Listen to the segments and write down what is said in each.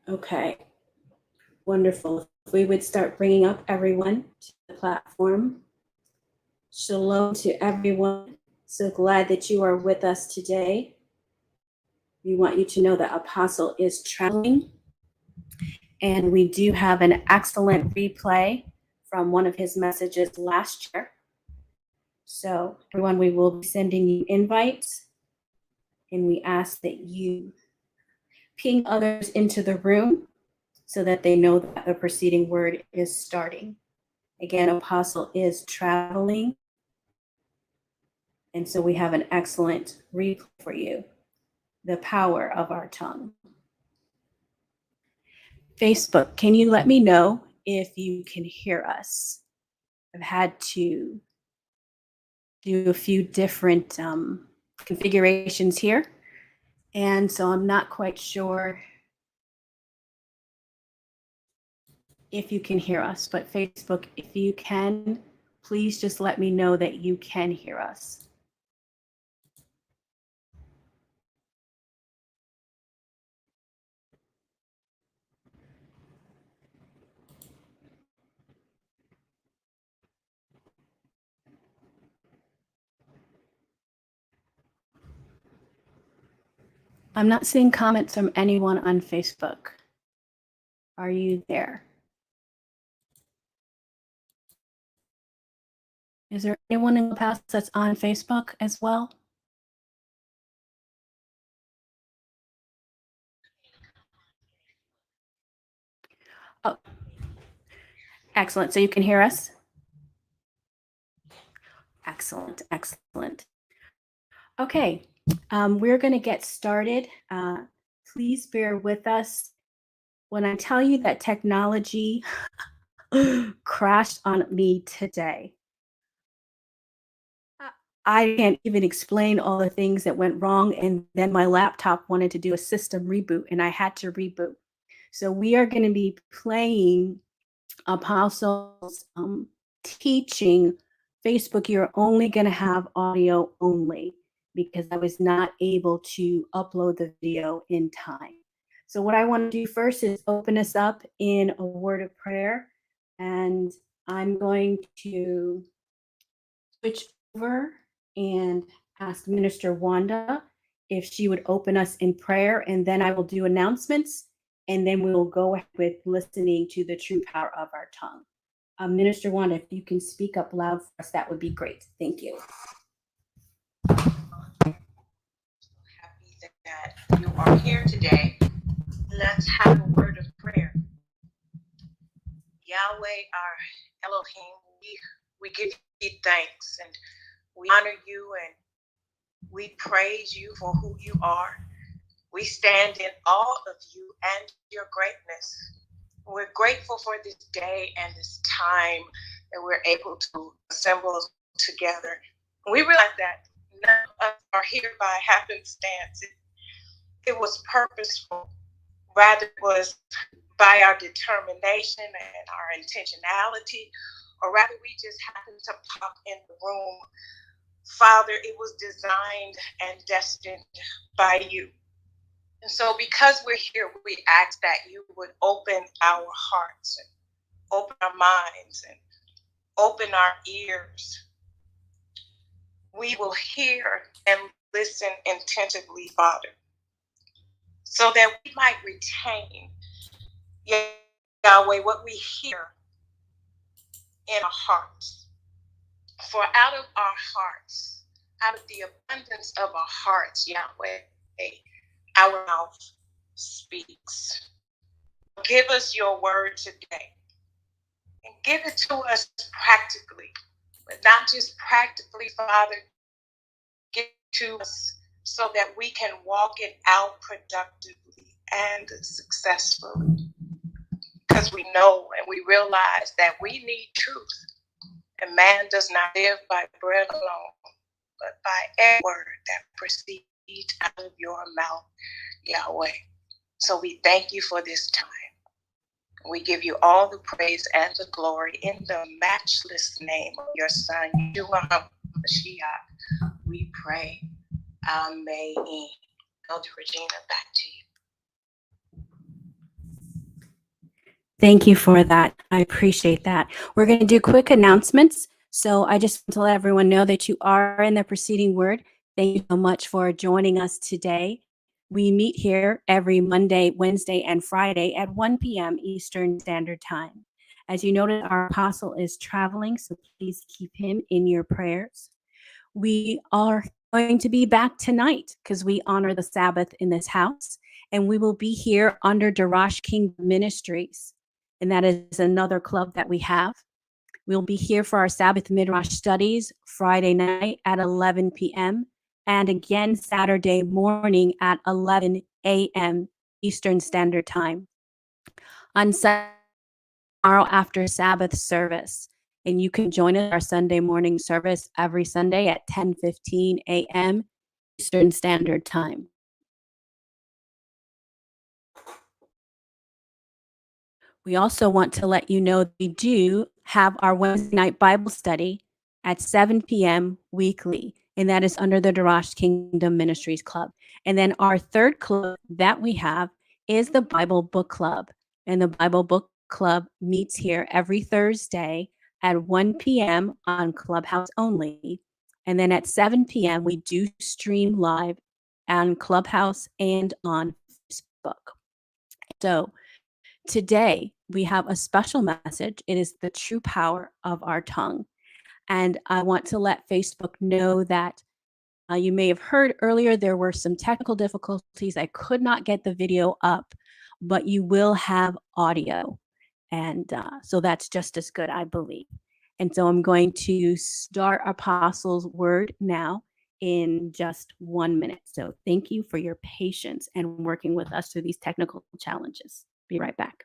Okay, wonderful. If we would start bringing up everyone to the platform. Shalom to everyone. So glad that you are with us today. We want you to know that Apostle is traveling, and we do have an excellent replay from one of his messages last year. So, everyone, we will be sending you invites, and we ask that you ping others into the room so that they know that the preceding word is starting. Again, Apostle is traveling, and so we have an excellent replay for you, The Power of Our Tongue. Facebook, can you let me know if you can hear us? I've had to do a few different configurations here, and so I'm not quite sure if you can hear us, but Facebook, if you can, please just let me know that you can hear us. I'm not seeing comments from anyone on Facebook. Are you there? Is there anyone in the past that's on Facebook as well? Oh, excellent. So you can hear us? Excellent, excellent. Okay, we're going to get started. Please bear with us. When I tell you that technology crashed on me today, I can't even explain all the things that went wrong. And then my laptop wanted to do a system reboot, and I had to reboot. So we are going to be playing Apostles teaching. Facebook, you're only going to have audio only because I was not able to upload the video in time. So what I want to do first is open us up in a word of prayer, and I'm going to switch over and ask Minister Wanda if she would open us in prayer, and then I will do announcements, and then we will go with listening to the true power of our tongue. Minister Wanda, if you can speak up loud for us, that would be great. Thank you. Happy that you are here today. Let's have a word of prayer. Yahweh, our Elohim, we give you thanks and we honor you and we praise you for who you are. We stand in awe of you and your greatness. We're grateful for this day and this time that we're able to assemble together. We realize that none of us are here by happenstance. It was purposeful. Rather, it was by our determination and our intentionality, or rather, we just happened to pop in the room. Father, it was designed and destined by you. And so, because we're here, we ask that you would open our hearts and open our minds and open our ears. We will hear and listen attentively, Father, so that we might retain, Yahweh, what we hear in our hearts. For out of our hearts, out of the abundance of our hearts, Yahweh, our mouth speaks. Give us your word today and give it to us practically, but not just practically, Father. Give it to us so that we can walk it out productively and successfully. Because we know and we realize that we need truth. And man does not live by bread alone, but by every word that proceeds out of your mouth, Yahweh. So we thank you for this time. We give you all the praise and the glory in the matchless name of your son, Yeshua HaMashiach. We pray. Amen. Elder Regina, back to you. Thank you for that. I appreciate that. We're going to do quick announcements. So I just want to let everyone know that you are in the preceding word. Thank you so much for joining us today. We meet here every Monday, Wednesday, and Friday at 1 p.m. Eastern Standard Time. As you noted, our apostle is traveling, so please keep him in your prayers. We are going to be back tonight because we honor the Sabbath in this house, and we will be here under Darash Kingdom Ministries, and that is another club that we have. We'll be here for our Sabbath Midrash studies Friday night at 11 p.m. and again Saturday morning at 11 a.m. Eastern Standard Time. On Sunday, tomorrow after Sabbath service. And you can join us our Sunday morning service every Sunday at 10:15 a.m. Eastern Standard Time. We also want to let you know we do have our Wednesday night Bible study at 7 p.m. weekly, and that is under the Darash Kingdom Ministries Club. And then our third club that we have is the Bible Book Club. And the Bible Book Club meets here every Thursday at 1 p.m. on Clubhouse only. And then at 7 p.m., we do stream live on Clubhouse and on Facebook. So today, we have a special message. It is the true power of our tongue. And I want to let Facebook know that you may have heard earlier there were some technical difficulties. I could not get the video up, but you will have audio. And so that's just as good, I believe. And so I'm going to start Apostles' Word now in just 1 minute. So thank you for your patience and working with us through these technical challenges. Be right back.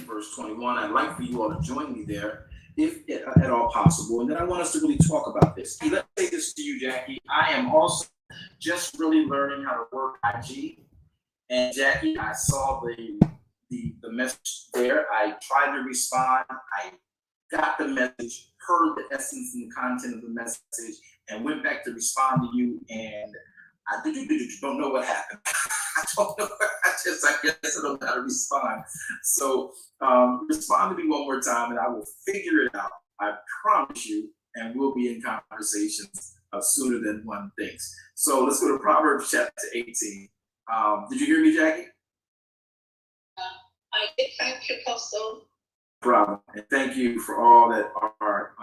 Verse 21. I'd like for you all to join me there, if at all possible. And then I want us to really talk about this. Let's say this to you, Jackie. I am also just really learning how to work IG. And Jackie, I saw the message there. I tried to respond. I got the message, heard the essence and the content of the message, and went back to respond to you. And I don't know what happened. I don't know. I guess I don't know how to respond. So respond to me one more time, and I will figure it out. I promise you, and we'll be in conversations sooner than one thinks. So let's go to Proverbs chapter 18. Did you hear me, Jackie? I did. Thank you, Apostle. Problem. And thank you for all that are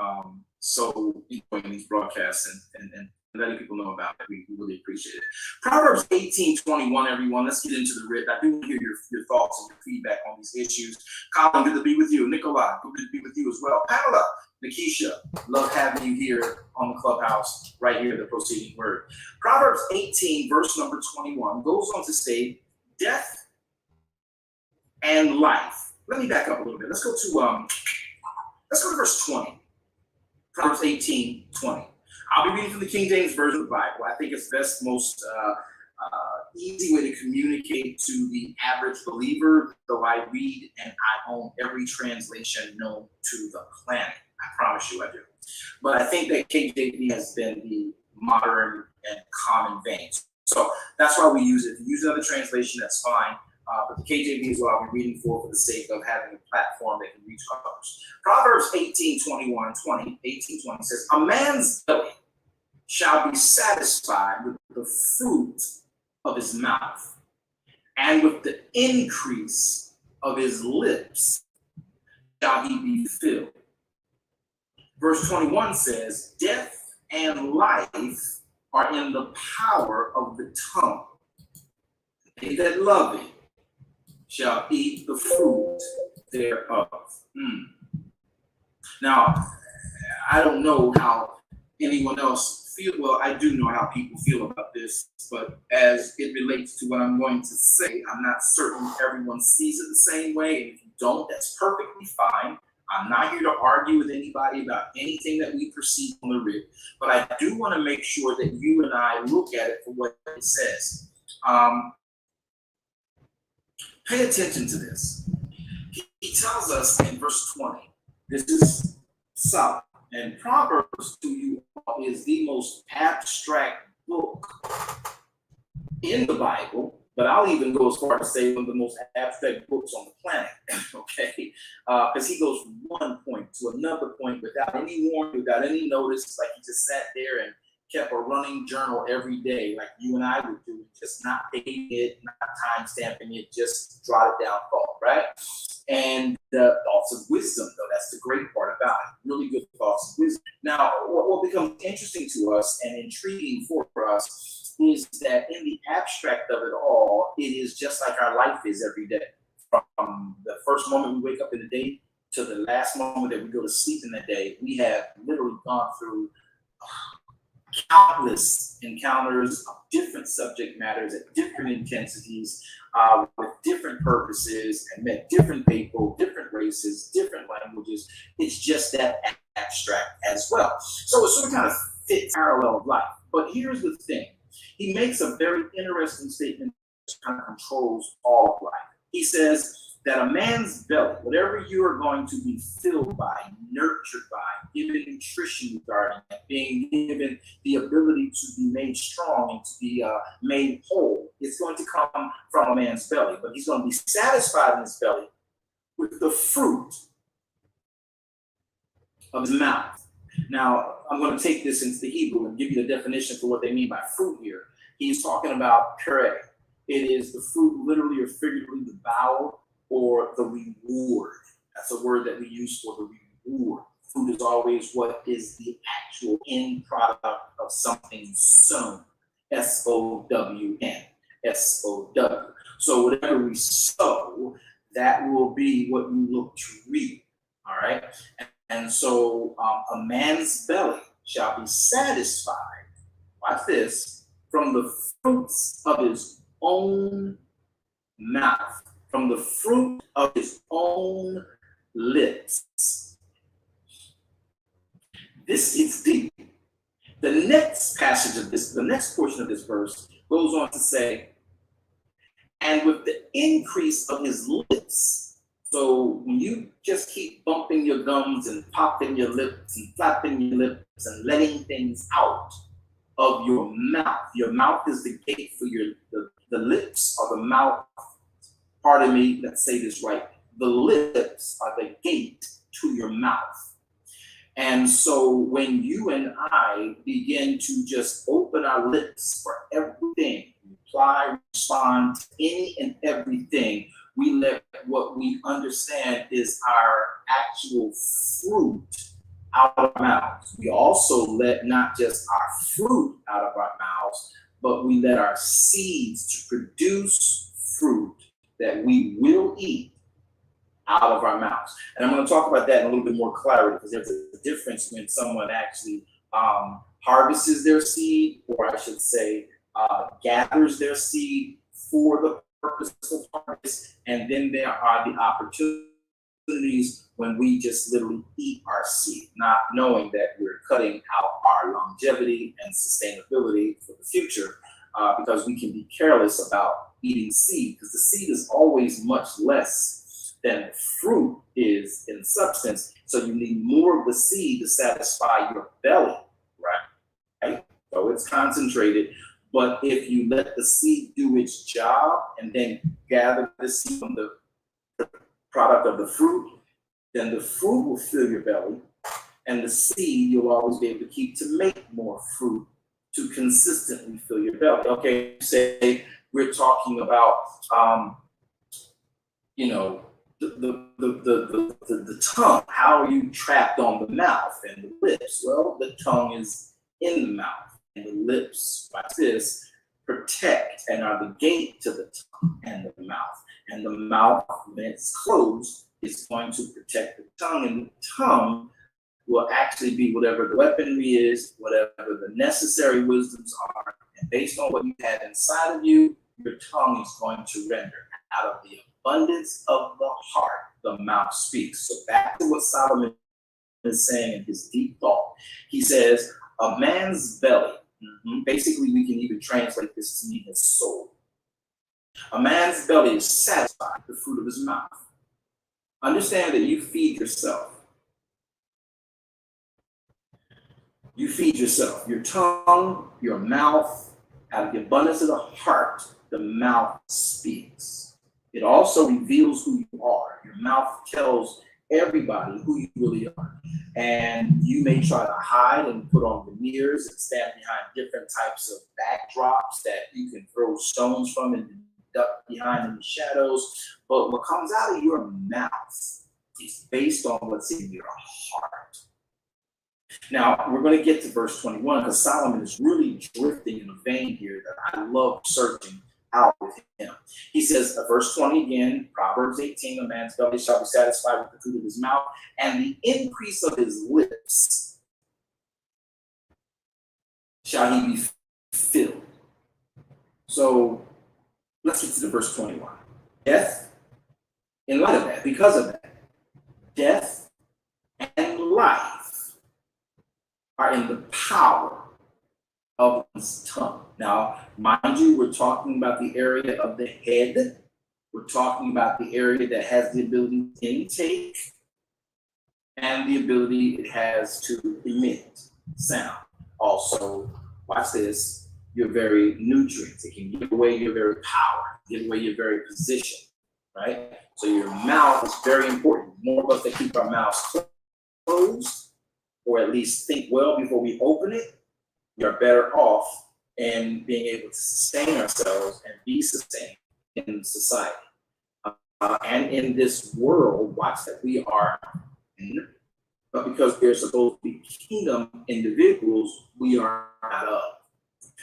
so enjoying these broadcasts and letting people know about it. We really appreciate it. Proverbs 18:21, everyone. Let's get into the written. I do want to hear your thoughts and your feedback on these issues. Colin, good to be with you. Nikolai, good to be with you as well. Pamela, Nikisha, love having you here on the Clubhouse, right here in the proceeding word. Proverbs 18, verse number 21, goes on to say, death and life. Let me back up a little bit. Let's go to verse 20. Proverbs 18:20. I'll be reading from the King James Version of the Bible. I think it's the best, most easy way to communicate to the average believer, though I read and I own every translation known to the planet. I promise you I do. But I think that KJV has been the modern and common vein. So that's why we use it. If you use another translation, that's fine. But the KJV is what I'll be reading for the sake of having a platform that can reach others. Proverbs 18:20 says, a man's belly shall be satisfied with the fruit of his mouth, and with the increase of his lips shall he be filled. Verse 21 says, death and life are in the power of the tongue. They that love it shall eat the fruit thereof. Now, I don't know how anyone else feel. Well, I do know how people feel about this, but as it relates to what I'm going to say, I'm not certain everyone sees it the same way. And if you don't, that's perfectly fine. I'm not here to argue with anybody about anything that we perceive on the writ, but I do want to make sure that you and I look at it for what it says. Pay attention to this. He tells us in verse 20, this is solid. And Proverbs to you all is the most abstract book in the Bible, but I'll even go as far as to say one of the most abstract books on the planet, okay? Because he goes from one point to another point without any warning, without any notice. It's like he just sat there and kept a running journal every day, like you and I would do, just not dating it, not time stamping it, just jot it down, thought, right? And the thoughts of wisdom, though, that's the great part about it. Really good thoughts of wisdom. Now, what becomes interesting to us and intriguing for us is that in the abstract of it all, it is just like our life is every day. From the first moment we wake up in the day to the last moment that we go to sleep in the day, we have literally gone through countless encounters of different subject matters at different intensities, with different purposes, and met different people, different races, different languages. It's just that abstract as well. So it sort of kind of fits parallel of life. But here's the thing. He makes a very interesting statement that kind of controls all of life. He says that a man's belly, whatever you are going to be filled by, nurtured by, given nutrition regarding it, being given the ability to be made strong and to be made whole, it's going to come from a man's belly. But he's going to be satisfied in his belly with the fruit of his mouth. Now, I'm going to take this into the Hebrew and give you the definition for what they mean by fruit here. He's talking about pere. It is the fruit, literally or figuratively, the bowl or the reward. That's a word that we use for the reward. Fruit is always what is the actual end product of something sown. S-O-W-N. S-O-W. So whatever we sow, that will be what we look to reap. All right? And so a man's belly shall be satisfied, watch this, from the fruits of his own mouth, from the fruit of his own lips. This is deep. The next passage of this, the next portion of this verse goes on to say, and with the increase of his lips. So when you just keep bumping your gums and popping your lips and flapping your lips and letting things out of your mouth is the gate for the lips are the mouth. Pardon me, let's say this right. The lips are the gate to your mouth. And so when you and I begin to just open our lips for everything, reply, respond to any and everything, we let what we understand is our actual fruit out of our mouths. We also let not just our fruit out of our mouths, but we let our seeds to produce fruit that we will eat out of our mouths. And I'm going to talk about that in a little bit more clarity, because there's a difference when someone actually harvests their seed, or I should say gathers their seed for the purpose of harvest, and then there are the opportunities when we just literally eat our seed, not knowing that we're cutting out our longevity and sustainability for the future, because we can be careless about eating seed, because the seed is always much less than fruit is in substance. So you need more of the seed to satisfy your belly, right? So it's concentrated. But if you let the seed do its job and then gather the seed from the product of the fruit, then the fruit will fill your belly, and the seed you'll always be able to keep to make more fruit to consistently fill your belly. Okay, say we're talking about, the tongue. How are you trapped on the mouth and the lips? Well, the tongue is in the mouth. And the lips, like this, protect and are the gate to the tongue and the mouth. And the mouth, when it's closed, is going to protect the tongue. And the tongue will actually be whatever the weaponry is, whatever the necessary wisdoms are. And based on what you have inside of you, your tongue is going to render out of the abundance of the heart. the mouth speaks. So back to what Solomon is saying in his deep thought. He says, a man's belly, basically we can even translate this to mean his soul. A man's belly is satisfied with the fruit of his mouth. Understand that you feed yourself. You feed yourself. Your tongue, your mouth, out of the abundance of the heart, the mouth speaks. It also reveals who you are. Your mouth tells everybody who you really are. And you may try to hide and put on veneers and stand behind different types of backdrops that you can throw stones from and duck behind in the shadows. But what comes out of your mouth is based on what's in your heart. Now, we're going to get to verse 21 because Solomon is really drifting in a vein here that I love searching out with him. He says, verse 20 again, Proverbs 18, a man's belly shall be satisfied with the fruit of his mouth, and the increase of his lips shall he be filled. So let's get to the verse 21. Death, in light of that, because of that, death and life are in the power of his tongue. Now, mind you, we're talking about the area of the head. We're talking about the area that has the ability to intake and the ability it has to emit sound. Also, watch this, your very nutrients. It can give away your very power, give away your very position, right? So your mouth is very important. More of us that keep our mouths closed, or at least think well before we open it, we are better off in being able to sustain ourselves and be sustained in society. And in this world, watch that we are in, but because we're supposed to be kingdom individuals, we are not of.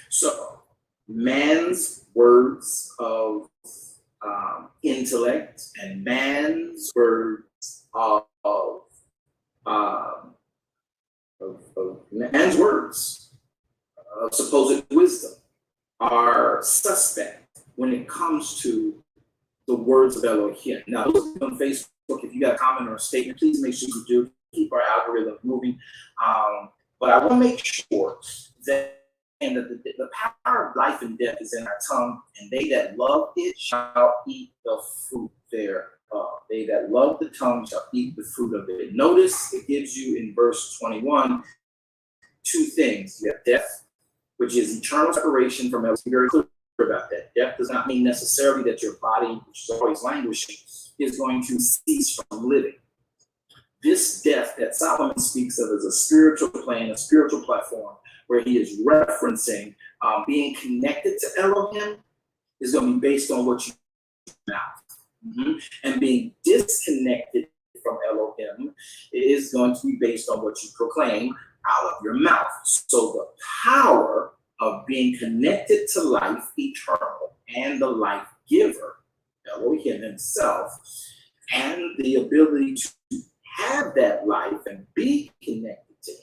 So, man's words of intellect and man's words of man's words of supposed wisdom are suspect when it comes to the words of Elohim. Now, those on Facebook, if you got a comment or a statement, please make sure you do keep our algorithm moving. But I want to make sure that and the power of life and death is in our tongue, and they that love it shall eat the fruit thereof. They that love the tongue shall eat the fruit of it. Notice it gives you in verse 21 two things. You have death, which is eternal separation from else. Be very clear about that. Death does not mean necessarily that your body, which is always languishing, is going to cease from living. This death that Solomon speaks of is a spiritual plane, a spiritual platform, where he is referencing being connected to Elohim is going to be based on what you mouth. And being disconnected from Elohim is going to be based on what you proclaim out of your mouth. So the power of being connected to life eternal and the life giver, Elohim himself, and the ability to have that life and be connected to him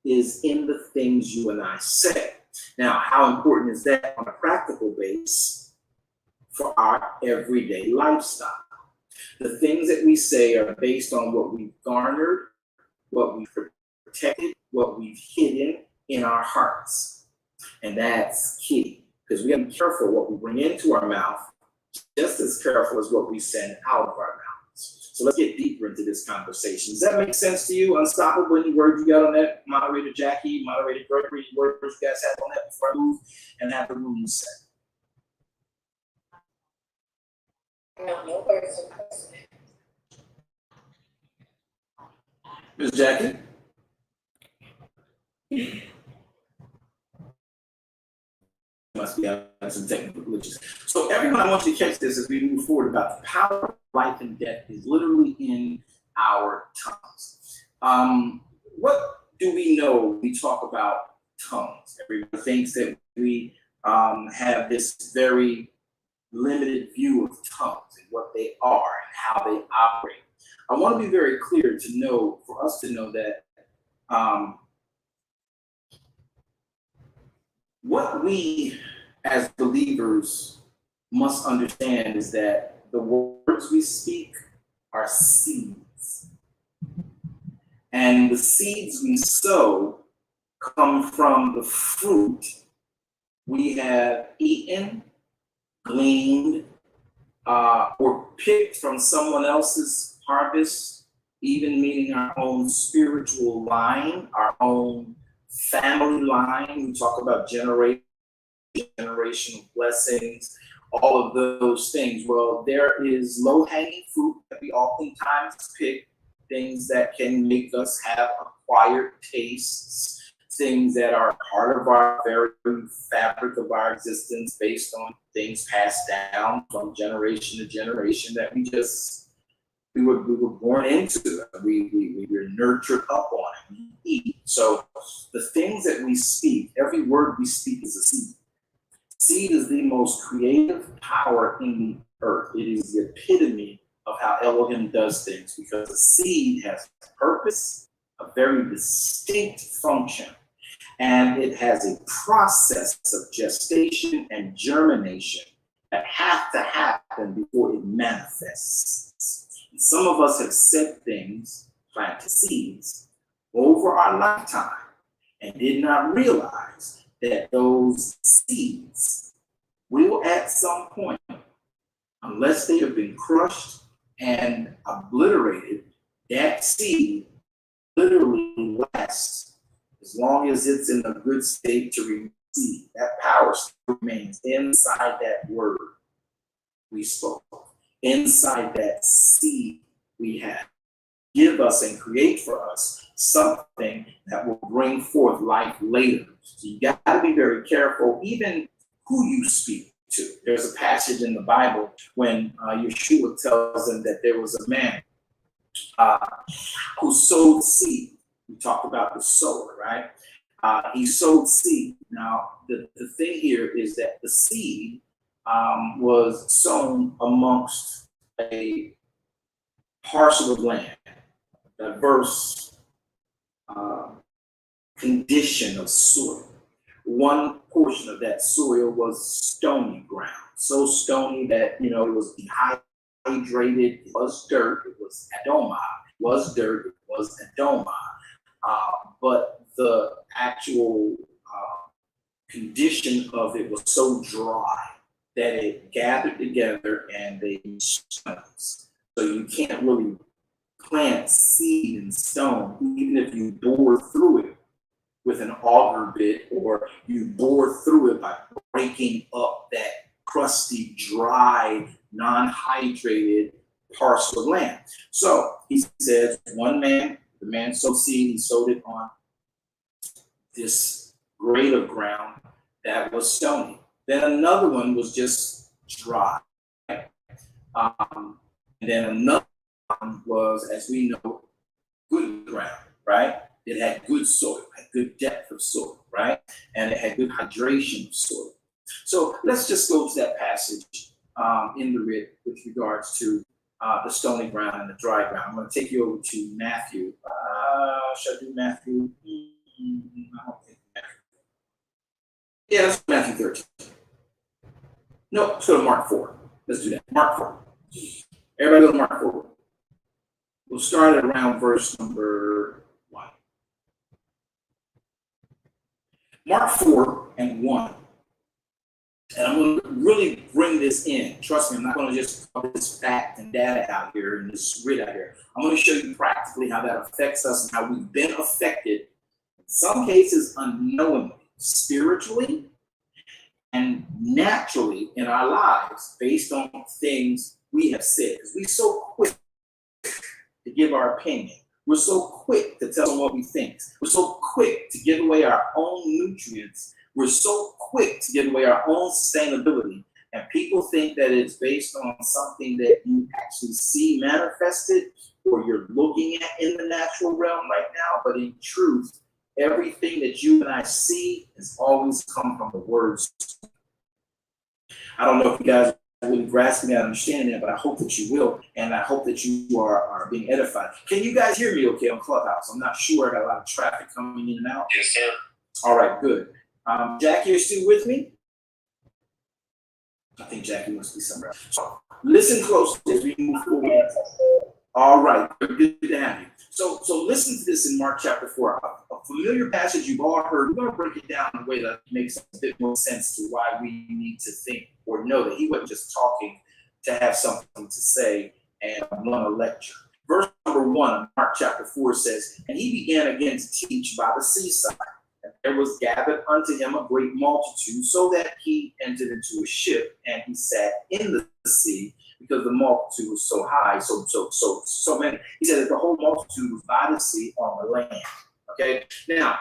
is in the things you and I say. Now, how important is that on a practical base for our everyday lifestyle? The things that we say are based on what we've garnered, what we've protected, what we've hidden in our hearts. And that's key, because we have to be careful what we bring into our mouth, just as careful as what we send out of our mouths. So let's get deeper into this conversation. Does that make sense to you? Unstoppable, any word you got on that? Moderator Jackie, Moderator Gregory, any words you guys have on that before I move and have the room set? No words. Ms. Jackie? Must be having some technical glitches. So everyone, I want you to catch this as we move forward about the power of life and death is literally in our tongues. What do we know when we talk about tongues? Everyone thinks that we have this very limited view of tongues and what they are and how they operate. I want to be very clear to know, for us to know that what we as believers must understand is that the words we speak are seeds. And the seeds we sow come from the fruit we have eaten, gleaned, or picked from someone else's harvest, even meaning our own spiritual line, our own family line. We talk about generational blessings, all of those things. Well, there is low-hanging fruit that we oftentimes pick, things that can make us have acquired tastes, things that are part of our very fabric of our existence based on things passed down from generation to generation that we were born into. We were nurtured up on it. We eat. So the things that we speak, every word we speak is a seed. Seed is the most creative power in the earth. It is the epitome of how Elohim does things, because a seed has a purpose, a very distinct function, and it has a process of gestation and germination that have to happen before it manifests. And some of us have said things, planted seeds, over our lifetime and did not realize that those seeds will at some point, unless they have been crushed and obliterated, that seed literally lasts as long as it's in a good state to receive. That power still remains inside that word we spoke, inside that seed we have. Give us and create for us something that will bring forth life later. So you got to be very careful, even who you speak to. There's a passage in the Bible when Yeshua tells them that there was a man who sowed seed. We talked about the sower, right? He sowed seed. Now, the thing here is that the seed was sown amongst a parcel of land, diverse condition of soil. One portion of that soil was stony ground, so stony that, it was dehydrated, it was dirt, it was Adoma, it was dirt, it was Adoma. But the actual condition of it was so dry that it gathered together and they stones. So you can't really plant seed in stone, even if you bore through it with an auger bit, or you bore through it by breaking up that crusty, dry, non-hydrated parcel of land. So he says, one man, the man sowed seed, he sowed it on this grade of ground that was stony. Then another one was just dry. And then another one was, as we know, good ground, right? It had good soil, had good depth of soil, right? And it had good hydration of soil. So let's just go to that passage in the writ with regards to the stony ground and the dry ground. I'm going to take you over to Matthew. Should I do Matthew? I don't think Matthew. Yeah, let's do Matthew 13. No, let's go to Mark 4. Let's do that. Mark 4. Everybody go to Mark 4. We'll start at around verse number 1. Mark 4 and 1. And I'm going to really bring this in. Trust me, I'm not going to just put this fact and data out here and this writ out here. I'm going to show you practically how that affects us and how we've been affected, in some cases unknowingly, spiritually and naturally in our lives based on things we have said. Because we're so quick to give our opinion. We're so quick to tell them what we think. We're so quick to give away our own nutrients. We're so quick to give away our own sustainability. And people think that it's based on something that you actually see manifested or you're looking at in the natural realm right now. But in truth, everything that you and I see has always come from the words. I don't know if you guys are really grasping that, understanding that, but I hope that you will. And I hope that you are being edified. Can you guys hear me okay on Clubhouse? I'm not sure. I got a lot of traffic coming in and out. Yes, sir. All right, good. Jackie, you're still with me? I think Jackie must be somewhere else. So listen closely as we move forward. All right, good to have you. So listen to this in Mark chapter 4, a familiar passage you've all heard. We're going to break it down in a way that makes a bit more sense to why we need to think or know that he wasn't just talking to have something to say and want to lecture. Verse number 1 of Mark chapter 4 says, "And he began again to teach by the seaside. And there was gathered unto him a great multitude, so that he entered into a ship, and he sat in the sea, because the multitude was so high, so many." He said that the whole multitude was by the sea on the land. Okay, now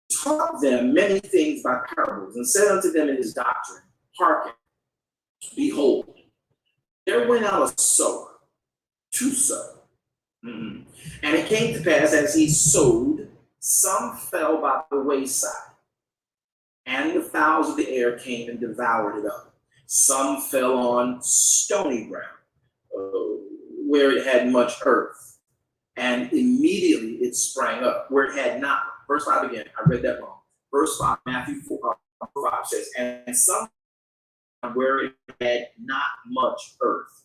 he taught them many things by parables, and said unto them in his doctrine, "Hearken, behold, there went out a sower to sow. And it came to pass, as he sowed, some fell by the wayside, and the fowls of the air came and devoured it up. Some fell on stony ground, where it had much earth, and immediately it sprang up, where it had not." Verse 5 again, I read that wrong. Verse 5, Matthew 4:5 says, "And some where it had not much earth,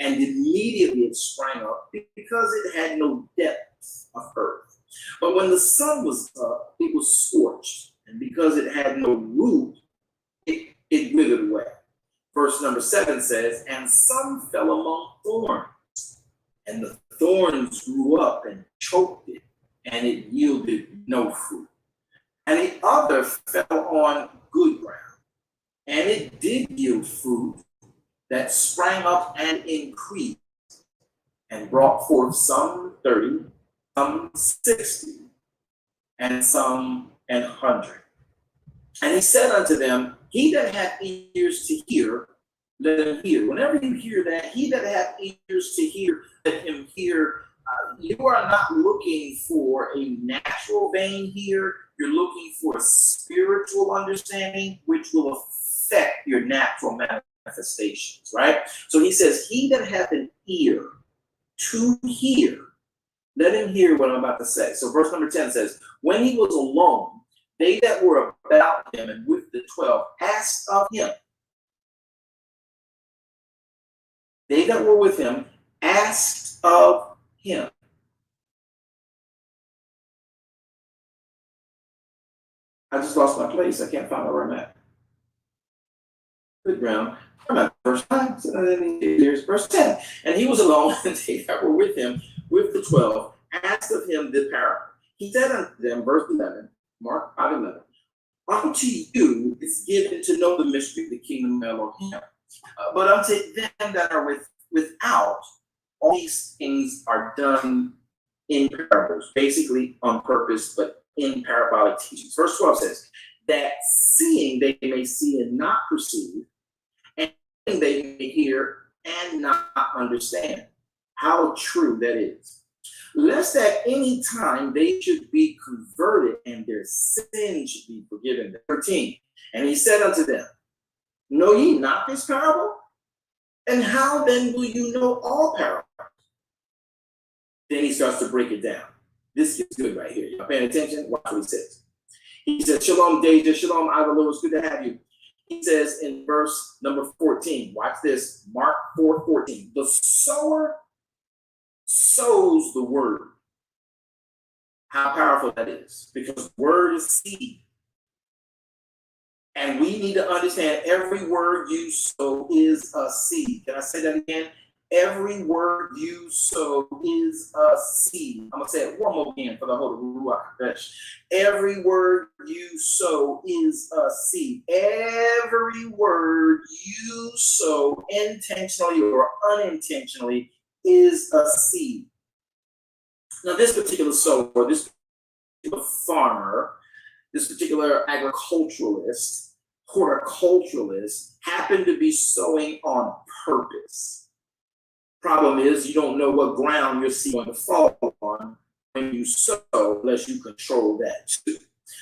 and immediately it sprang up, because it had no depth of earth. But when the sun was up, it was scorched, and because it had no root, it withered away." Verse number 7 says, "And some fell among thorns, and the thorns grew up and choked it, and it yielded no fruit. And the other fell on good ground, and it did yield fruit that sprang up and increased, and brought forth some 30, some 60, and some 100. And he said unto them, He that hath ears to hear, let him hear." Whenever you hear that, he that hath ears to hear, let him hear. You are not looking for a natural vein here. You're looking for a spiritual understanding, which will affect your natural manifestations, right? So he says, "He that hath an ear to hear, let him hear what I'm about to say." So verse number 10 says, "When he was alone, they that were about him and with the 12 asked of him." They that were with him asked of him. I just lost my place. I can't find where I'm at. Good ground. I'm at verse 9. Here's verse 10. "And he was alone, and they that were with him, with the 12, asked of him the parable. He said unto them," verse 11, Mark 5:11, "Unto you is given to know the mystery of the kingdom of Elohim. But unto them that are without, all these things are done in parables," basically on purpose, but in parabolic teachings. Verse 12 says, "That seeing they may see and not perceive, and they may hear and not understand." How true that is. "Lest at any time they should be converted, and their sins should be forgiven." 13, "And he said unto them, Know ye not this parable? And how then will you know all parables?" Then he starts to break it down. This is good right here. Y'all paying attention? Watch what he says. He says, "Shalom, Deja. Shalom, Ivalo. It's good to have you." He says in verse number 14, watch this, Mark 4:14. "The sower sows the word." How powerful that is, because word is seed. And we need to understand every word you sow is a seed. Can I say that again? Every word you sow is a seed. I'm going to say it one more again for the Holy Ruach HaKodesh. Every word you sow is a seed. Every word you sow, intentionally or unintentionally, is a seed. Now, this particular sower, this particular farmer, this particular agriculturalist, horticulturalist, happened to be sowing on purpose. Problem is, you don't know what ground your seed is going to fall on when you sow, unless you control that too.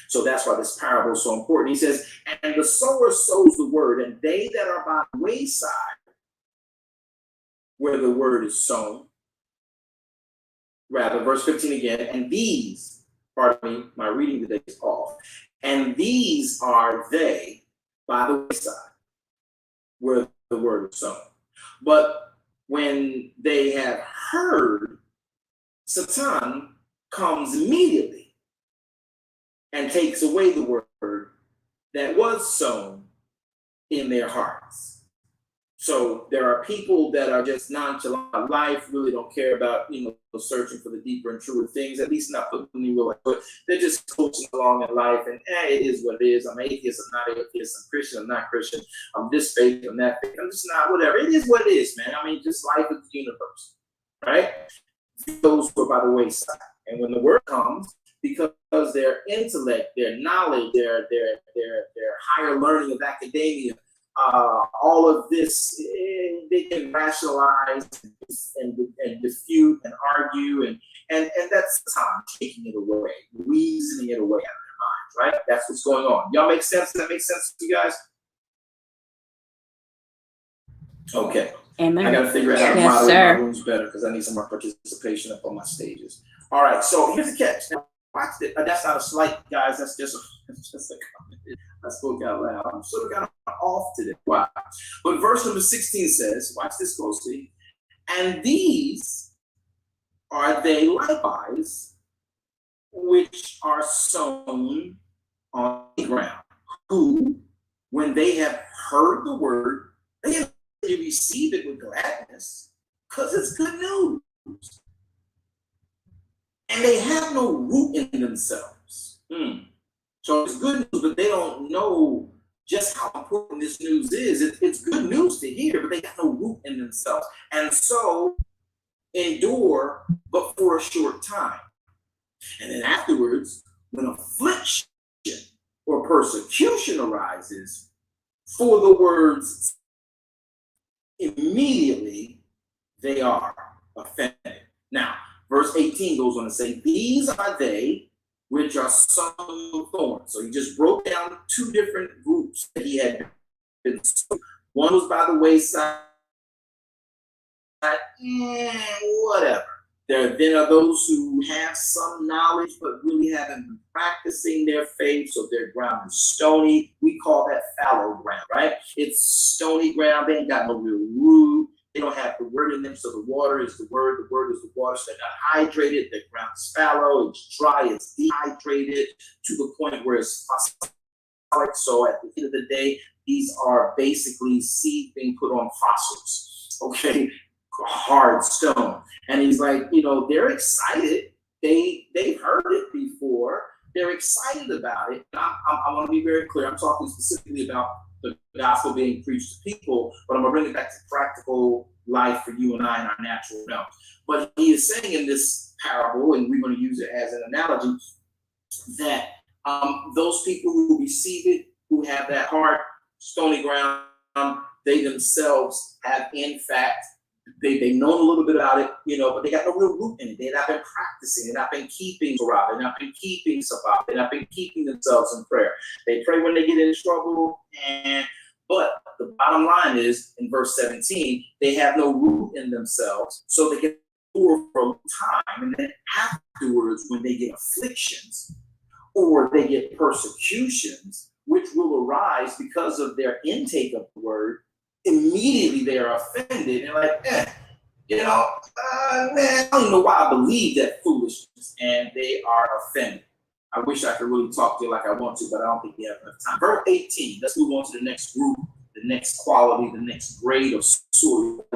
So that's why this parable is so important. He says, "And the sower sows the word, and they that are by the wayside, where the word is sown." Rather, verse 15 again, "And these," pardon me, my reading today is off, "and these are they by the wayside, where the word is sown. But when they have heard, Satan comes immediately and takes away the word that was sown in their hearts. So there are people that are just nonchalant in life, really don't care about, searching for the deeper and truer things, at least not putting any real effort. They're just coasting along in life, and it is what it is. I'm atheist, I'm not atheist, I'm Christian, I'm not Christian, I'm this faith, I'm that faith, I'm just not, whatever. It is what it is, man. I mean, just life is the universe, right? Those who are by the wayside. And when the word comes, because their intellect, their knowledge, their higher learning of academia, all of this, they can rationalize and dispute and argue, and that's the time taking it away, reasoning it away out of their minds, right? That's what's going on. Y'all make sense? Does that make sense to you guys? Okay. Amen. I got to figure out how to Yes, moderate sir. my rooms better because I need some more participation up on my stages. All right, so here's the catch. Now, watch it. That's not a slight, guys. That's just a comment. I spoke out loud. I'm sort of kind of off today. Wow. But verse number 16 says, watch this closely. And these are they likewise which are sown on the ground, who, when they have heard the word, they receive it with gladness because it's good news. And they have no root in themselves. So it's good news, but they don't know just how important this news is. It's good news to hear, but they got no root in themselves. And so endure, but for a short time. And then afterwards, when affliction or persecution arises for the words, immediately they are offended. Now, verse 18 goes on to say, these are they which are sown thorns. So he just broke down two different groups that he had been sown. One was by the wayside, whatever. Then are those who have some knowledge but really haven't been practicing their faith, so their ground is stony. We call that fallow ground, right? It's stony ground. They ain't got no real root. They don't have the word in them, so the water is the word is the water, so they're not hydrated. The ground is fallow, it's dry, it's dehydrated to the point where it's phosphoric. So at the end of the day, these are basically seed being put on fossils, okay? Hard stone. And he's like, they're excited. They've heard it before. They're excited about it. I want to be very clear. I'm talking specifically about the gospel being preached to people, but I'm going to bring it back to practical life for you and I in our natural realm. But he is saying in this parable, and we're going to use it as an analogy, that those people who receive it, who have that hard, stony ground, they themselves have, in fact, they've known a little bit about it, but they got no real root in it. They've not been practicing. They've not been keeping Torah. They've not been keeping Sabbath. They've not been keeping themselves in prayer. They pray when they get in trouble. But the bottom line is, in verse 17, they have no root in themselves, so they can endure for a long time. And then afterwards, when they get afflictions or they get persecutions, which will arise because of their intake of the word, immediately they are offended and like, man, I don't know why I believe that foolishness, and they are offended. I wish I could really talk to you like I want to, but I don't think we have enough time. Verse 18, let's move on to the next group, the next quality, the next grade of soil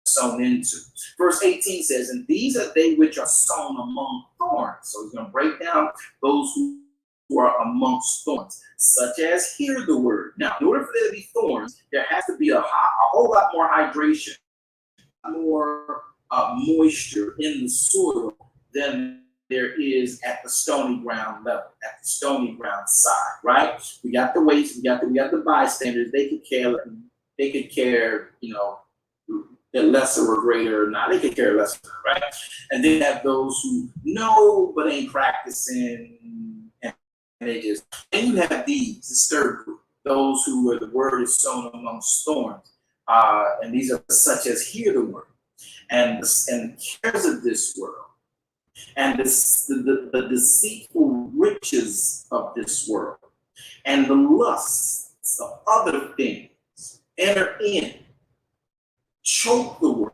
sown into. Verse 18 says, and these are they which are sown among thorns. So he's going to break down those who are amongst thorns, such as hear the word. Now, in order for there to be thorns, there has to be a whole lot more hydration, more moisture in the soil than there is at the stony ground level, at the stony ground side, right? We got the weights, we got the bystanders. They could care, the lesser or greater or not. They could care less, right? And then have those who know but ain't practicing. And you have these, this third group, those who are the word is sown amongst thorns. And these are such as hear the word. And the cares of this world, and the deceitful riches of this world, and the lusts of other things enter in, choke the word,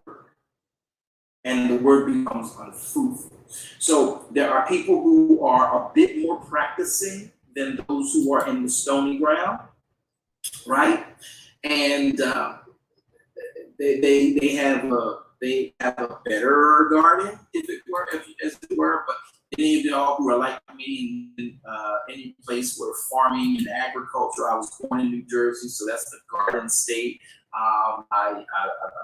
and the word becomes unfruitful. So there are people who are a bit more practicing than those who are in the stony ground, right? And they have a better garden, if it were, as it were. But any of y'all who are like me in any place where farming and agriculture, I was born in New Jersey, so that's the garden state. I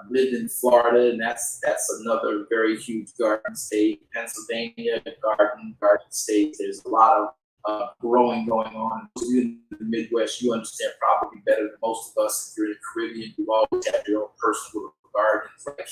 lived in Florida, and that's another very huge garden state. Pennsylvania, garden state. There's a lot of growing going on. Those of you in the Midwest, you understand probably better than most of us. If you're in the Caribbean, you always have your own personal gardens, right?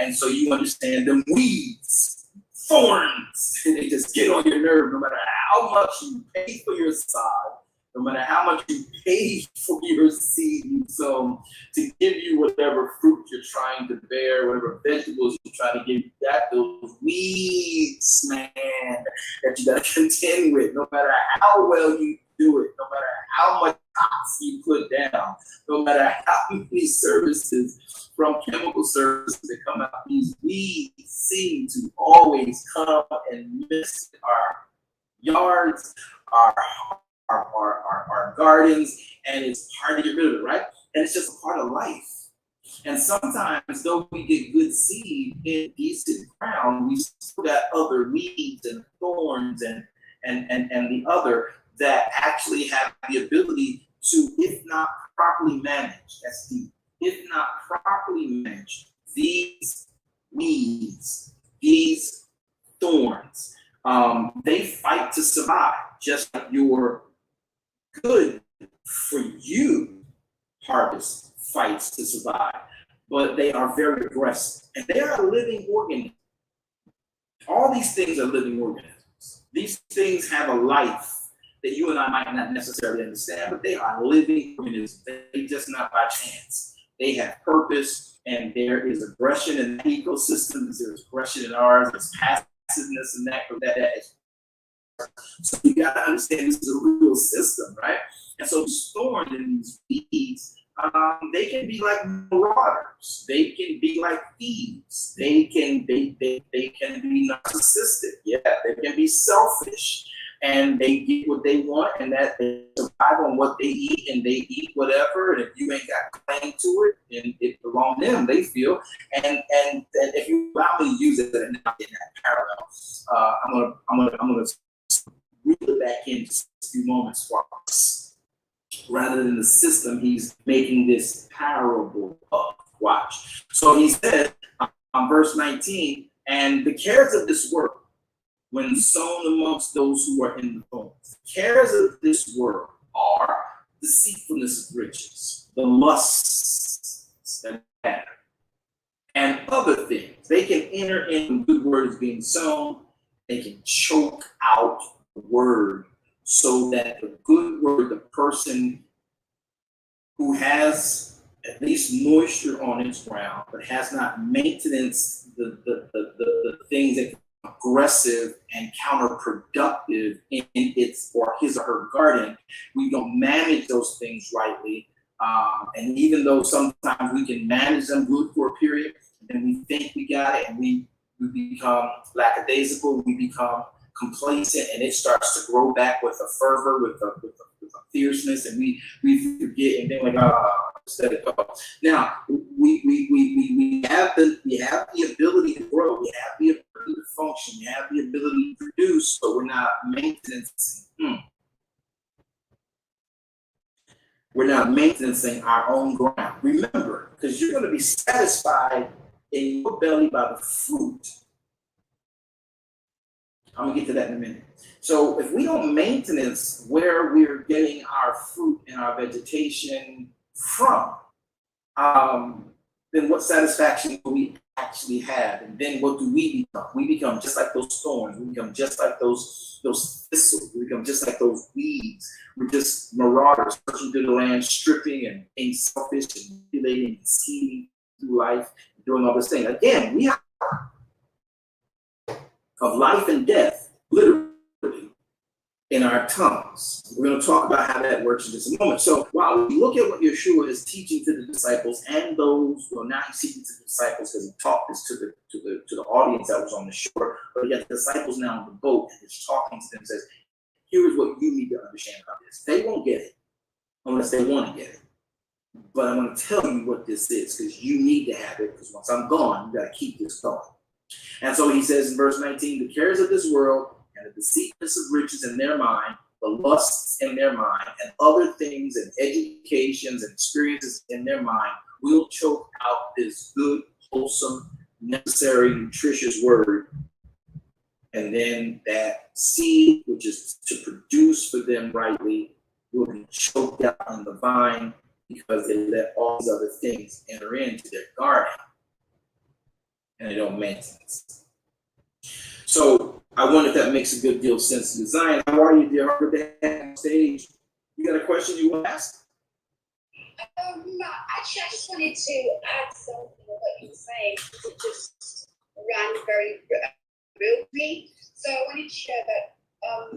And so you understand the weeds, thorns, and they just get on your nerve no matter how much you pay for your sod, no matter how much you pay for your seed you sow to give you whatever fruit you're trying to bear, whatever vegetables you're trying to give you, that those weeds, man, that you gotta contend with, no matter how well you do it, no matter how much tox you put down, no matter how many services from chemical services that come out, these weeds seem to always come and miss our yards, our gardens, and it's hard to get rid of it, right? And it's just a part of life. And sometimes, though we get good seed in decent ground, we still got other weeds and thorns and the other that actually have the ability to, if not properly managed, that's deep, if not properly managed, these weeds, these thorns, they fight to survive, just like your good for you harvest fights to survive, but they are very aggressive, and they are living organisms. All these things are living organisms. These things have a life that you and I might not necessarily understand, but they are living organisms. They just not by chance. They have purpose, and there is aggression in the ecosystem. There's aggression in ours. There's passiveness in that. So you got to understand this is a real system, right? And so these thorns and these weeds, they can be like marauders. They can be like thieves. They can be narcissistic. Yeah, they can be selfish, and they get what they want, and that they survive on what they eat, and they eat whatever. And if you ain't got claim to it, and it belongs to them, they feel. And if you allow me to use it in that parallel, I'm gonna reel it back in just a few moments for us. Rather than the system, he's making this parable of. Watch. So he said, verse 19, and the cares of this world, when sown amongst those who are in the thorns, the cares of this world are deceitfulness of riches, the lusts that matter, and other things. They can enter in good words being sown. They can choke out the word, so that the good word, the person who has at least moisture on its ground, but has not maintenance, the things that are aggressive and counterproductive in its or his or her garden, we don't manage those things rightly. And even though sometimes we can manage them good for a period, and we think we got it, and we become lackadaisical, we become complacent, and it starts to grow back with a fervor, with a fierceness, and we forget, and then instead of go. Now we have the ability to grow, we have the ability to function, we have the ability to produce, but we're not maintaining. We're not maintaining our own ground. Remember, because you're going to be satisfied in your belly by the fruit. I'm gonna get to that in a minute. So if we don't maintenance where we're getting our fruit and our vegetation from, then what satisfaction do we actually have? And then what do we become? We become just like those thorns. We become just like those thistles. We become just like those weeds. We're just marauders searching through the land, stripping and being selfish and manipulating and scheming through life, doing all this thing. Again, we have of life and death, literally, in our tongues. We're going to talk about how that works in just a moment. So while we look at what Yeshua is teaching to the disciples and those, well, now he's teaching to the disciples because he taught this to the audience that was on the shore, but he got the disciples now on the boat and he's talking to them and says, here's what you need to understand about this. They won't get it unless they want to get it. But I'm going to tell you what this is because you need to have it because once I'm gone, you got to keep this going. And so he says in verse 19, the cares of this world and the deceitfulness of riches in their mind, the lusts in their mind, and other things and educations and experiences in their mind will choke out this good, wholesome, necessary, nutritious word. And then that seed, which is to produce for them rightly, will be choked out on the vine because they let all these other things enter into their garden and they don't make sense. So I wonder if that makes a good deal of sense to Zion. How are you, dear? Good to have you on stage. You got a question you want to ask? Actually, I just wanted to add something to what you were saying because it just ran very real to me. So I wanted to share that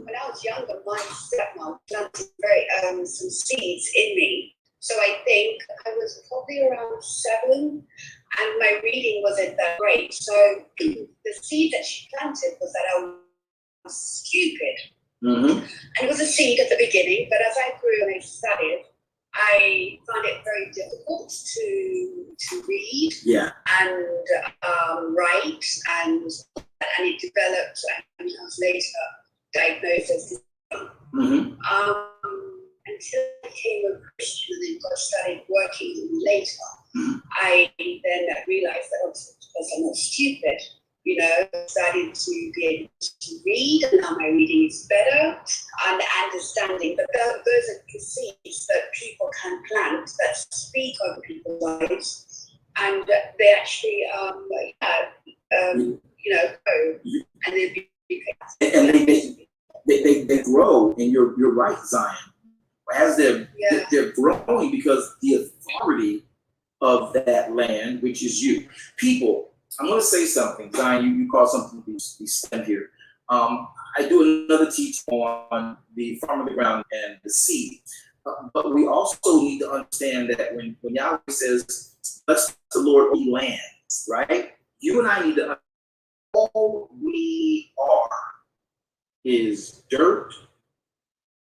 when I was younger, my stepmom planted some seeds in me. So I think I was probably around 7, and my reading wasn't that great. So the seed that she planted was that I was stupid. Mm-hmm. And it was a seed at the beginning, but as I grew and I studied, I found it very difficult to read and write, and it developed and was later diagnosed as until I became a Christian and then God started working with me later. I then realized that because I'm not stupid, started to be able to read, and now my reading is better and understanding. But those are the seeds that people can plant that speak over people's lives, and they actually, grow, and they grow, and you're right, Zion. As they're growing because the authority of that land, which is you. People, I'm going to say something. Zion, you call something to be said here. I do another teach on the farm of the ground and the seed. But we also need to understand that when Yahweh says, bless the Lord, O lands, right? You and I need to understand all we are is dirt,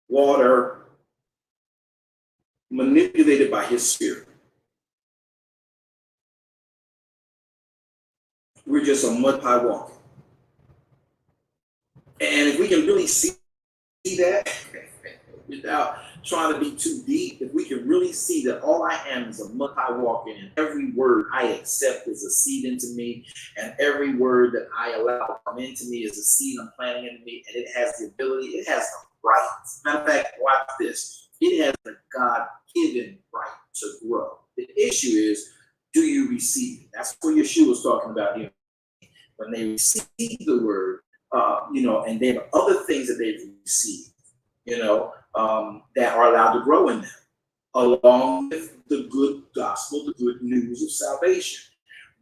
water, manipulated by his spirit. We're just a mud pie walking. And if we can really see that without trying to be too deep, if we can really see that all I am is a mud pie walking, and every word I accept is a seed into me, and every word that I allow to come into me is a seed I'm planting into me, and it has the ability, it has the right. Matter of fact, watch this. It has the God-given right to grow. The issue is, do you receive it? That's what Yeshua was talking about here. When they receive the word, and there are other things that they've received, that are allowed to grow in them, along with the good gospel, the good news of salvation.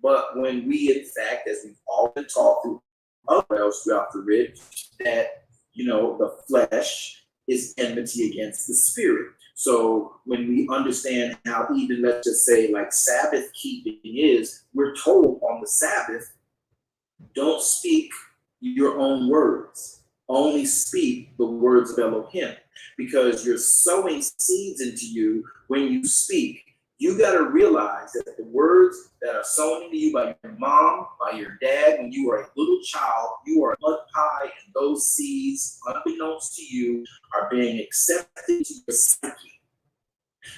But when we, in fact, as we've all been taught through other else throughout the writ, that, the flesh is enmity against the spirit. So when we understand how even, let's just say, like Sabbath keeping is, we're told on the Sabbath, don't speak your own words. Only speak the words of Elohim, because you're sowing seeds into you when you speak. You got to realize that the words that are sown into you by your mom, by your dad, when you are a little child, you are mud pie, and those seeds, unbeknownst to you, are being accepted into your psyche.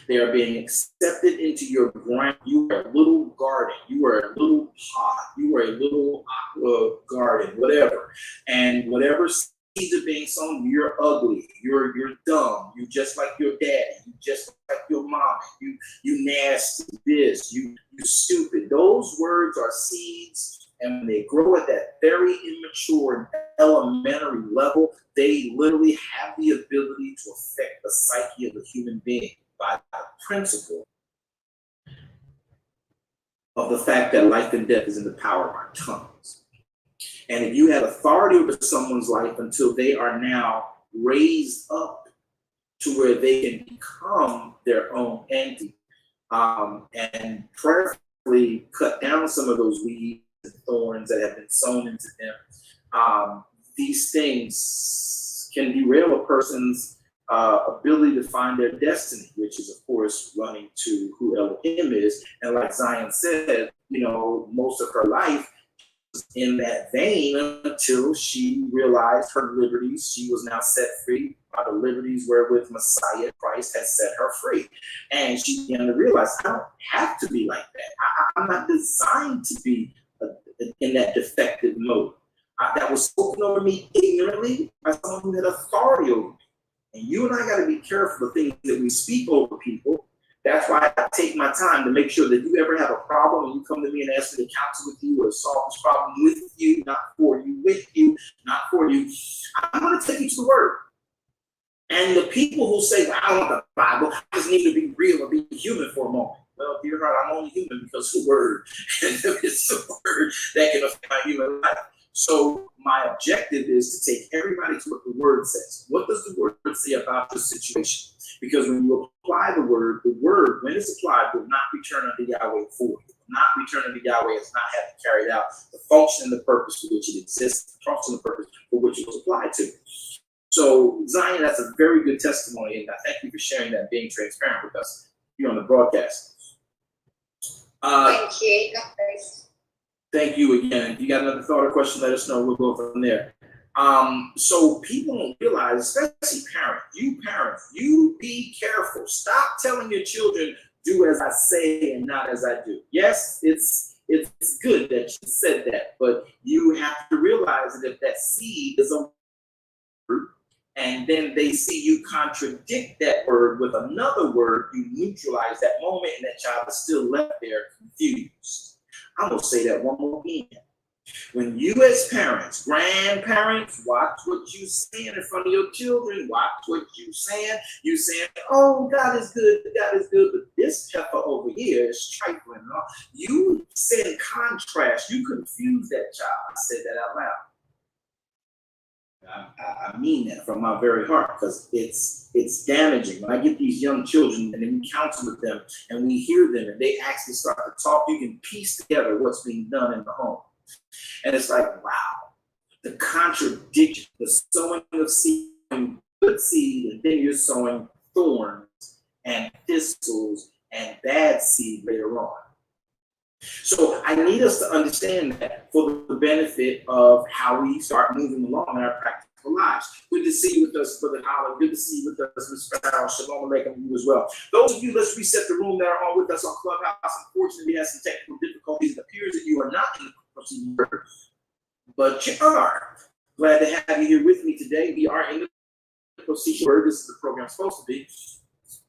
They are being accepted into your ground. You are a little garden. You are a little pot. You are a little aqua garden, whatever. And whatever seeds are being sown, you're ugly. You're dumb. You just like your daddy. You just like your mom. You nasty. This. You stupid. Those words are seeds. And when they grow at that very immature and elementary level, they literally have the ability to affect the psyche of the human being by the principle of the fact that life and death is in the power of our tongues. And if you have authority over someone's life until they are now raised up to where they can become their own entity, and prayerfully cut down some of those weeds and thorns that have been sown into them. These things can derail a person's ability to find their destiny, which is, of course, running to who Elohim is. And like Zion said, most of her life was in that vein until she realized her liberties. She was now set free by the liberties wherewith Messiah Christ has set her free. And she began to realize, I don't have to be like that. I'm not designed to be in that defective mode. That was spoken over me ignorantly by someone who had authority over me. And you and I got to be careful of things that we speak over people. That's why I take my time to make sure that if you ever have a problem and you come to me and ask me to counsel with you or solve this problem with you, not for you, with you, not for you, I'm going to take you to the Word. And the people who say, well, I don't want the Bible, I just need to be real or be human for a moment. Well, dear heart, I'm only human because of the Word. And it's the Word that can affect my human life. So my objective is to take everybody to what the Word says. What does the Word say about the situation? Because when you apply the Word, when it's applied, will not return unto Yahweh for you. Not return unto Yahweh as not having carried out the function and the purpose for which it exists, the function and the purpose for which it was applied to. So Zion, that's a very good testimony, and I thank you for sharing that, being transparent with us here on the broadcast. Thank you. God bless. Thank you again. If you got another thought or question, let us know. We'll go from there. So people don't realize, especially parents, you be careful. Stop telling your children, do as I say and not as I do. Yes, it's good that you said that, but you have to realize that if that seed is a word, and then they see you contradict that word with another word, you neutralize that moment, and that child is still left there confused. I'm going to say that one more again. When you as parents, grandparents, watch what you saying in front of your children, watch what you saying. You saying, oh, God is good, but this heifer over here is trifling. You send contrast. You confuse that child. I said that out loud. I mean that from my very heart, because it's damaging. When I get these young children and then we counsel with them and we hear them and they actually start to talk, you can piece together what's being done in the home. And it's like, wow, the contradiction, the sowing of seed, good seed, and then you're sowing thorns and thistles and bad seed later on. So I need us to understand that for the benefit of how we start moving along in our practical lives. Good to see you with us, Brother Howard. Good to see you with us, Ms. Farrell. Shalom Aleichem, you as well. Those of you, let's reset the room that are on with us on Clubhouse. Unfortunately, we had some technical difficulties. It appears that you are not in the proceeding word, but you are. Glad to have you here with me today. We are in the proceeding word. This is the program supposed to be.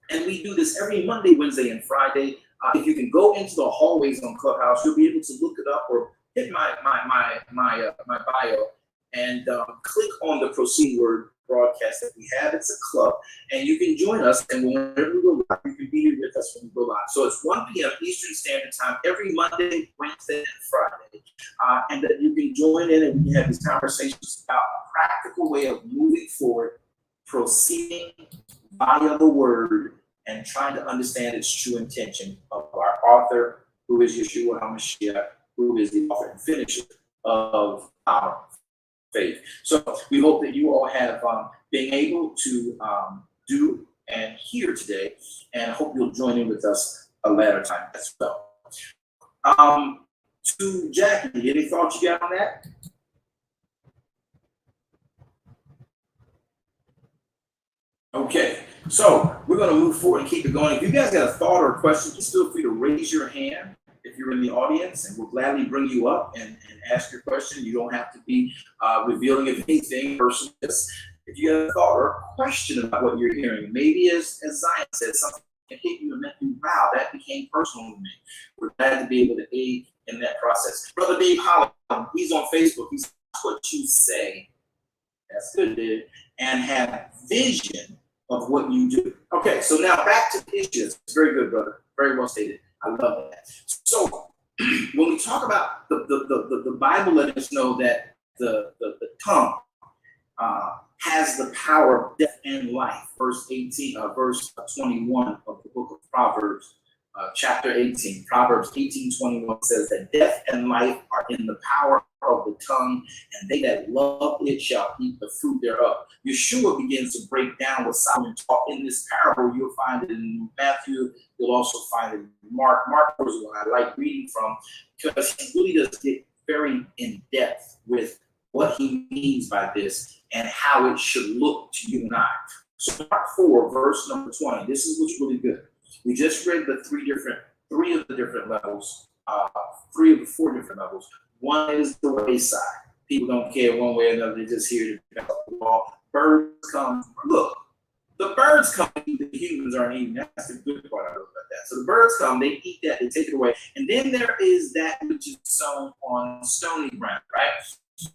And we do this every Monday, Wednesday, and Friday. If you can go into the hallways on Clubhouse, you'll be able to look it up or hit my bio and click on the Proceed Word broadcast that we have. It's a club, and you can join us. And whenever we go live, you can be here with us when we go live. So it's 1 p.m. Eastern Standard Time every Monday, Wednesday, and Friday, and that you can join in and we can have these conversations about a practical way of moving forward, proceeding via the Word, and trying to understand its true intention of our author, who is Yeshua HaMashiach, who is the author and finisher of our faith. So we hope that you all have been able to do and hear today, and I hope you'll join in with us a later time as well. To Jackie, any thoughts you got on that? Okay, so we're going to move forward and keep it going. If you guys got a thought or a question, just feel free to raise your hand if you're in the audience, and we'll gladly bring you up and ask your question. You don't have to be revealing of anything personal. If you have a thought or a question about what you're hearing, maybe as Zion said, something that hit you and meant you, wow, that became personal to me. We're glad to be able to aid in that process. Brother Dave Holland, he's on Facebook. He's what you say. That's good, dude. And have vision of what you do. Okay, so now back to the issues. It's very good, brother. Very well stated. I love that. So when we talk about the Bible, letting us know that the tongue has the power of death and life. Verse 21 of the book of Proverbs, chapter 18. Proverbs 18:21 says that death and life are in the power of the tongue, and they that love it shall eat the fruit thereof. Yeshua begins to break down what Solomon taught in this parable. You'll find it in Matthew. You'll also find it in Mark. Mark is what I like reading from because he really does get very in depth with what he means by this and how it should look to you and I. So Mark 4, verse number 20. This is what's really good. We just read the three of the different levels, 3 of the 4 different levels. One is the wayside. People don't care one way or another. They're just here to pick up the ball. Birds come. Look, the birds come. The humans aren't eating. That's the good part about that. So the birds come. They eat that. They take it away. And then there is that which is sown on stony ground, right?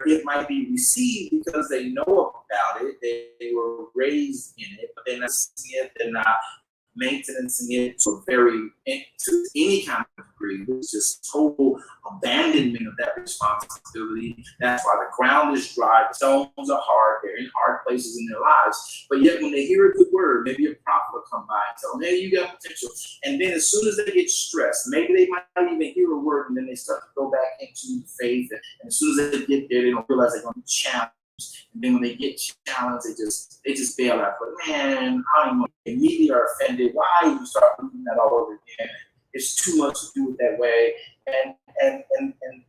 It might be received because they know about it. They were raised in it, but they're not seeing it. They're not maintaining it to any kind of degree. It's just total abandonment of that responsibility. That's why the ground is dry, the stones are hard, they're in hard places in their lives. But yet when they hear a good word, maybe a prophet will come by and tell them, hey, you got potential. And then as soon as they get stressed, maybe they might not even hear a word, and then they start to go back into faith. And as soon as they get there, they don't realize they're going to be challenged. And then when they get challenged, they just bail out. But man, I don't know. They immediately are offended. Why you start doing that all over again? It's too much to do it that way.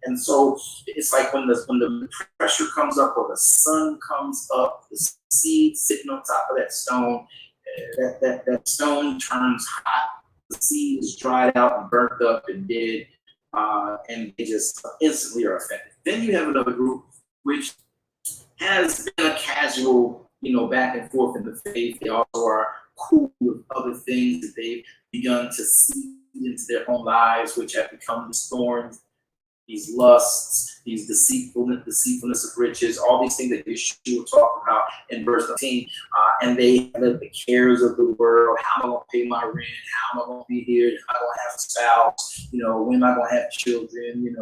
And so it's like when the pressure comes up or the sun comes up, the seed sitting on top of that stone, that stone turns hot. The seed is dried out and burnt up and dead, and they just instantly are offended. Then you have another group which has been a casual, back and forth in the faith. They also are cool with other things that they've begun to see into their own lives, which have become these thorns, these lusts, these deceitfulness of riches, all these things that Yeshua talked about in verse 13. And they have the cares of the world. How am I going to pay my rent? How am I going to be here? Am I going to have a spouse? When am I going to have children?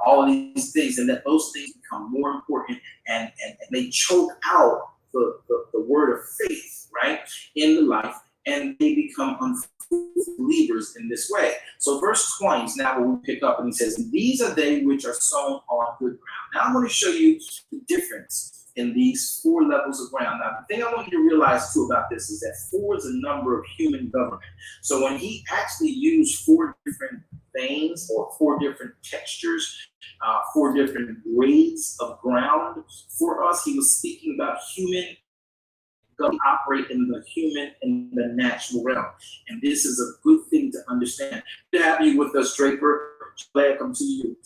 All of these things. And that those things become more important, and they choke out the word of faith, right, in the life, and they become unfruitful believers in this way. So verse 20 is now what we pick up, and he says, these are they which are sown on good ground. Now I'm going to show you the difference in these 4 levels of ground. Now, the thing I want you to realize too about this is that 4 is a number of human government. So when he actually used 4 different veins or 4 different textures, 4 different grades of ground for us, he was speaking about human operate in the natural realm. And this is a good thing to understand. Good to have you with us, Draper. Glad to come to you.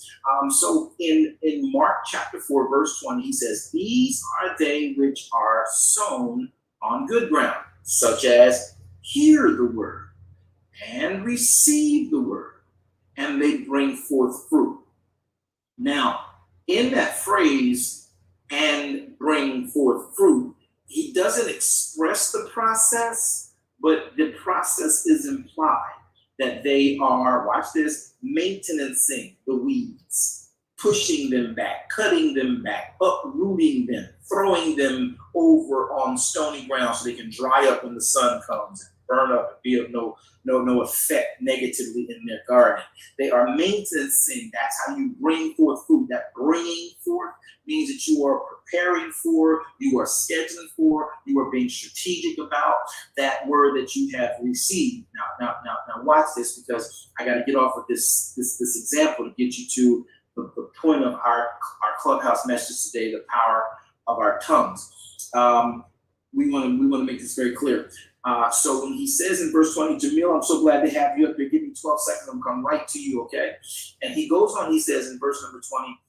So in Mark chapter 4, verse 20, he says, these are they which are sown on good ground, such as hear the word and receive the word, and they bring forth fruit. Now, in that phrase, and bring forth fruit, he doesn't express the process, but the process is implied that they are, watch this, maintaining the weeds, pushing them back, cutting them back, uprooting them, throwing them over on stony ground so they can dry up when the sun comes and burn up and be of no effect negatively in their garden. They are maintaining. That's how you bring forth fruit. That bringing forth means that you are preparing for, you are scheduling for, you are being strategic about that word that you have received. Now watch this, because I got to get off of this example to get you to the point of our clubhouse message today, the power of our tongues. We want to make this very clear. So when he says in verse 20, Jamil, I'm so glad to have you up here. Give me 12 seconds. I'm come right to you, okay? And he goes on, he says in verse number 20,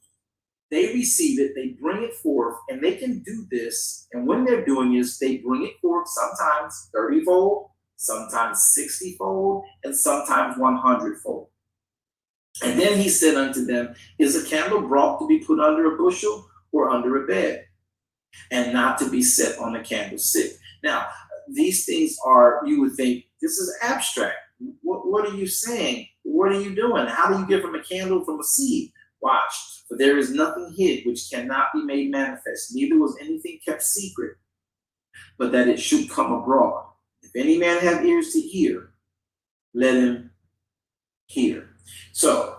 they receive it, they bring it forth, and they can do this. And when they're doing this, they bring it forth sometimes 30-fold, sometimes 60-fold, and sometimes 100-fold. And then he said unto them, is a candle brought to be put under a bushel or under a bed, and not to be set on a candlestick? Now, these things are, you would think, this is abstract. What are you saying? What are you doing? How do you get from a candle from a seed? Watch. For there is nothing hid which cannot be made manifest, neither was anything kept secret but that it should come abroad. If any man have ears to hear, let him hear. So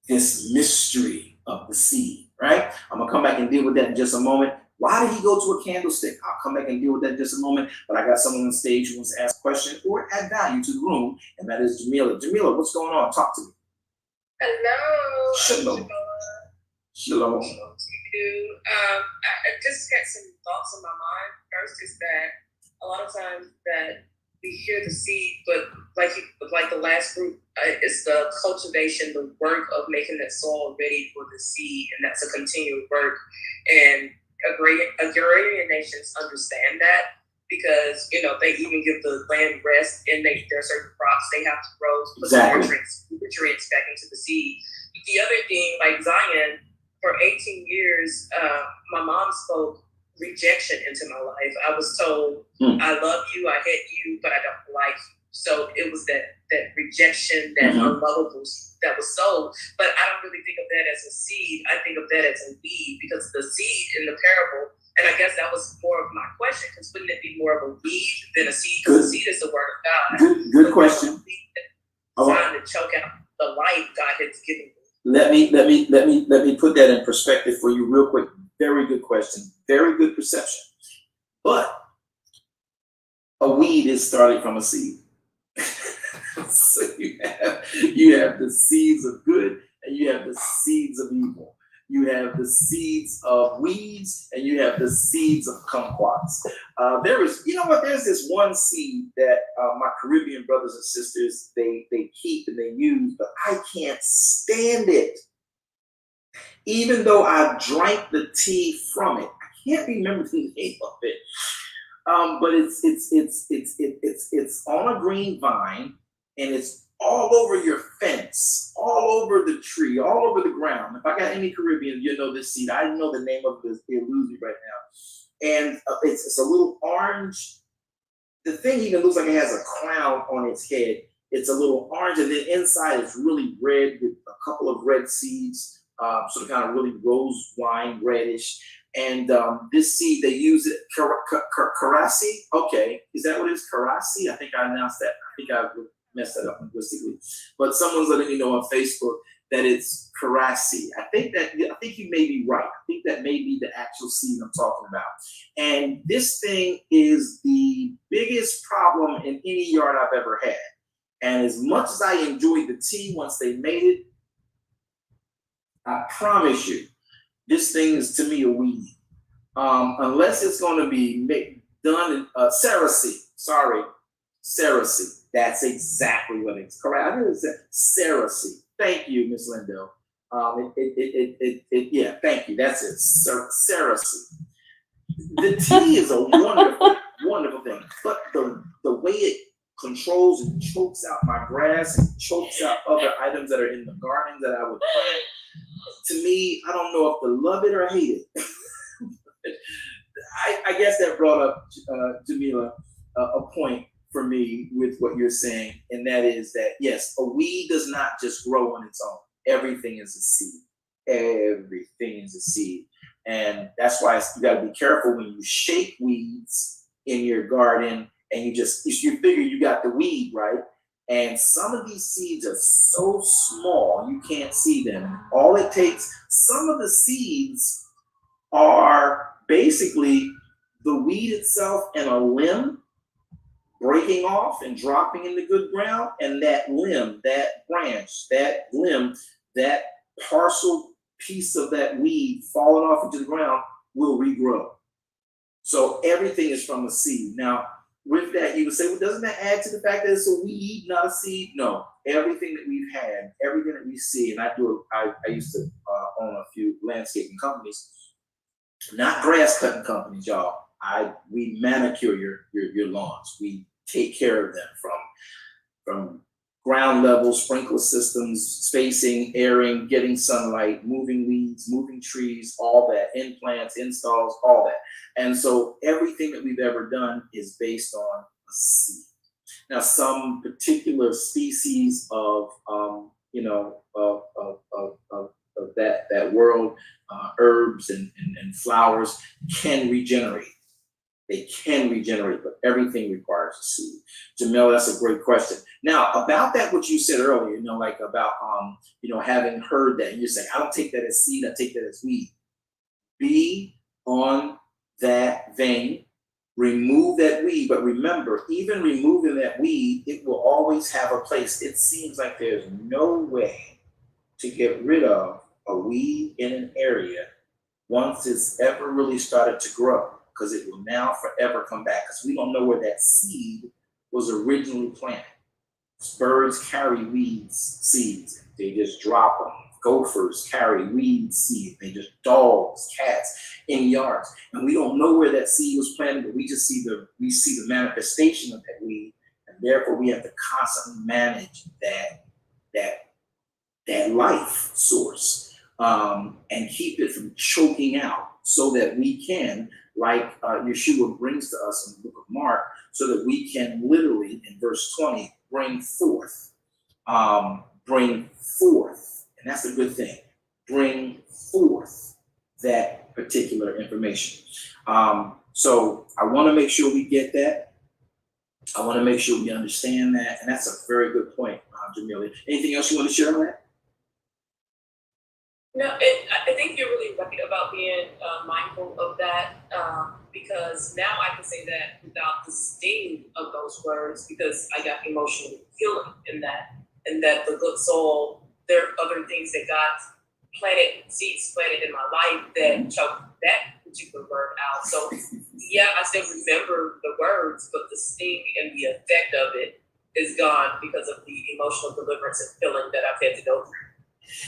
this mystery of the seed, right? I'm gonna come back and deal with that in just a moment. Why did he go to a candlestick? I'll come back and deal with that in just a moment. But I got someone on stage who wants to ask a question or add value to the room, and that is Jamila. Jamila, what's going on? Talk to me. Hello. Shalom. Shalom. Shalom to you. I just got some thoughts on my mind. First is that a lot of times that we hear the seed, but like the last group, it's the cultivation, the work of making that soil ready for the seed, and that's a continual work. And agrarian nations understand that because they even give the land rest, and there are certain crops they have to grow, put Exactly. nutrients back into the seed. The other thing, like Zion, for 18 years, my mom spoke rejection into my life. I was told, I love you, I hate you, but I don't like you. So it was that rejection, that unlovable that was sold. But I don't really think of that as a seed. I think of that as a weed, because the seed in the parable, and I guess that was more of my question, because wouldn't it be more of a weed than a seed? Because the seed is the word of God. Good question. Trying to choke out the life God has given me. Let me put that in perspective for you real quick. Very good question. Very good perception. But a weed is started from a seed. So you have the seeds of good and you have the seeds of evil. You have the seeds of weeds and you have the seeds of kumquats. There's this one seed that my Caribbean brothers and sisters, they keep and they use, but I can't stand it. Even though I drank the tea from it, I can't remember the name of it. But it's on a green vine, and it's all over your fence, all over the tree, all over the ground. If I got any Caribbean, you know this seed. I know the name of this. It lose me right now. And it's a little orange. The thing even looks like it has a crown on its head. It's a little orange, and then inside it's really red with a couple of red seeds. Sort of kind of really rose wine reddish. And this seed, they use it, karasi. Okay, is that what it is? Karasi? I think I announced that. I think I messed that up linguistically. But someone's letting me know on Facebook that it's karasi. I think you may be right. I think that may be the actual seed I'm talking about. And this thing is the biggest problem in any yard I've ever had. And as much as I enjoyed the tea once they made it, I promise you, this thing is to me a weed. Unless it's going to be done in Cerasee. Sorry, Cerasee. That's exactly what it's correct. I think it's Cerasee. Thank you, Miss Lindo. Yeah, thank you. That's it. Cerasee. The tea is a wonderful, wonderful thing, but the way it controls and chokes out my grass and chokes out other items that are in the garden that I would plant. To me, I don't know if to love it or hate it. I guess that brought up, Jamila, a point for me with what you're saying, and that is that, yes, a weed does not just grow on its own. Everything is a seed. Everything is a seed. And that's why you got to be careful when you shake weeds in your garden and you figure you got the weed, right? And some of these seeds are so small, you can't see them. All it takes, some of the seeds are basically the weed itself and a limb breaking off and dropping in the good ground. And that limb, that branch, that limb, that parcel piece of that weed falling off into the ground will regrow. So everything is from a seed. Now, with that, you would say, well, doesn't that add to the fact that it's a weed, not a seed? No. Everything that we've had, everything that we see, and I used to own a few landscaping companies, not grass cutting companies, y'all. We manicure your lawns. We take care of them from ground level, sprinkler systems, spacing, airing, getting sunlight, moving weeds, moving trees, all that, implants, installs, all that. And so everything that we've ever done is based on a seed. Now, some particular species of that world, herbs and flowers can regenerate. They can regenerate, but everything requires a seed. Jamel, that's a great question. Now, about that, what you said earlier, like about, having heard that, and you're saying, I don't take that as seed, I take that as weed. Be on that vein, remove that weed, but remember, even removing that weed, it will always have a place. It seems like there's no way to get rid of a weed in an area once it's ever really started to grow, because it will now forever come back, because we don't know where that seed was originally planted. Birds carry seeds, they just drop them. Gophers carry weed seeds, they just dogs, cats in yards, and we don't know where that seed was planted, but we just see the manifestation of that weed, and therefore we have to constantly manage that life source, and keep it from choking out, so that we can, like Yeshua brings to us in the book of Mark, so that we can literally, in verse 20, bring forth, and that's a good thing, bring forth that particular information. So I want to make sure we get that. I want to make sure we understand that, and that's a very good point, Jamila. Anything else you want to share on that? No, I think you're really right about being mindful of that, because now I can say that without the sting of those words, because I got emotional healing in that, and that the good soul, there are other things that God seeds planted in my life that choked that particular word out. So yeah, I still remember the words, but the sting and the effect of it is gone because of the emotional deliverance and healing that I've had to go through.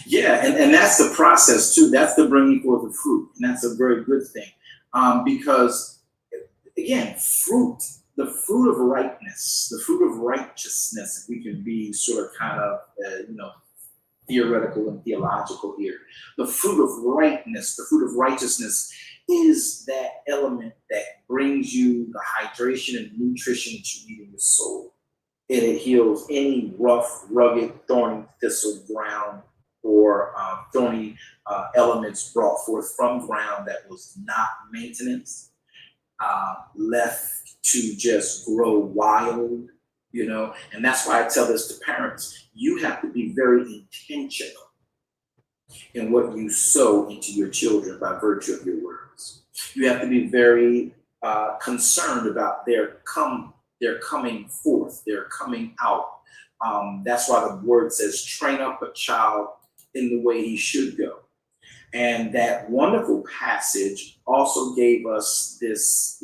Yeah, and that's the process too. That's the bringing forth of fruit, and that's a very good thing, because again, the fruit of ripeness, the fruit of righteousness. If we can be sort of kind of theoretical and theological here, the fruit of ripeness, the fruit of righteousness, is that element that brings you the hydration and nutrition that you need in your soul, and it heals any rough, rugged, thorny thistle ground, or thorny elements brought forth from ground that was not maintenance, left to just grow wild, and that's why I tell this to parents. You have to be very intentional in what you sow into your children by virtue of your words. You have to be very concerned about their coming forth, their coming out. That's why the word says, train up a child in the way he should go. And that wonderful passage also gave us this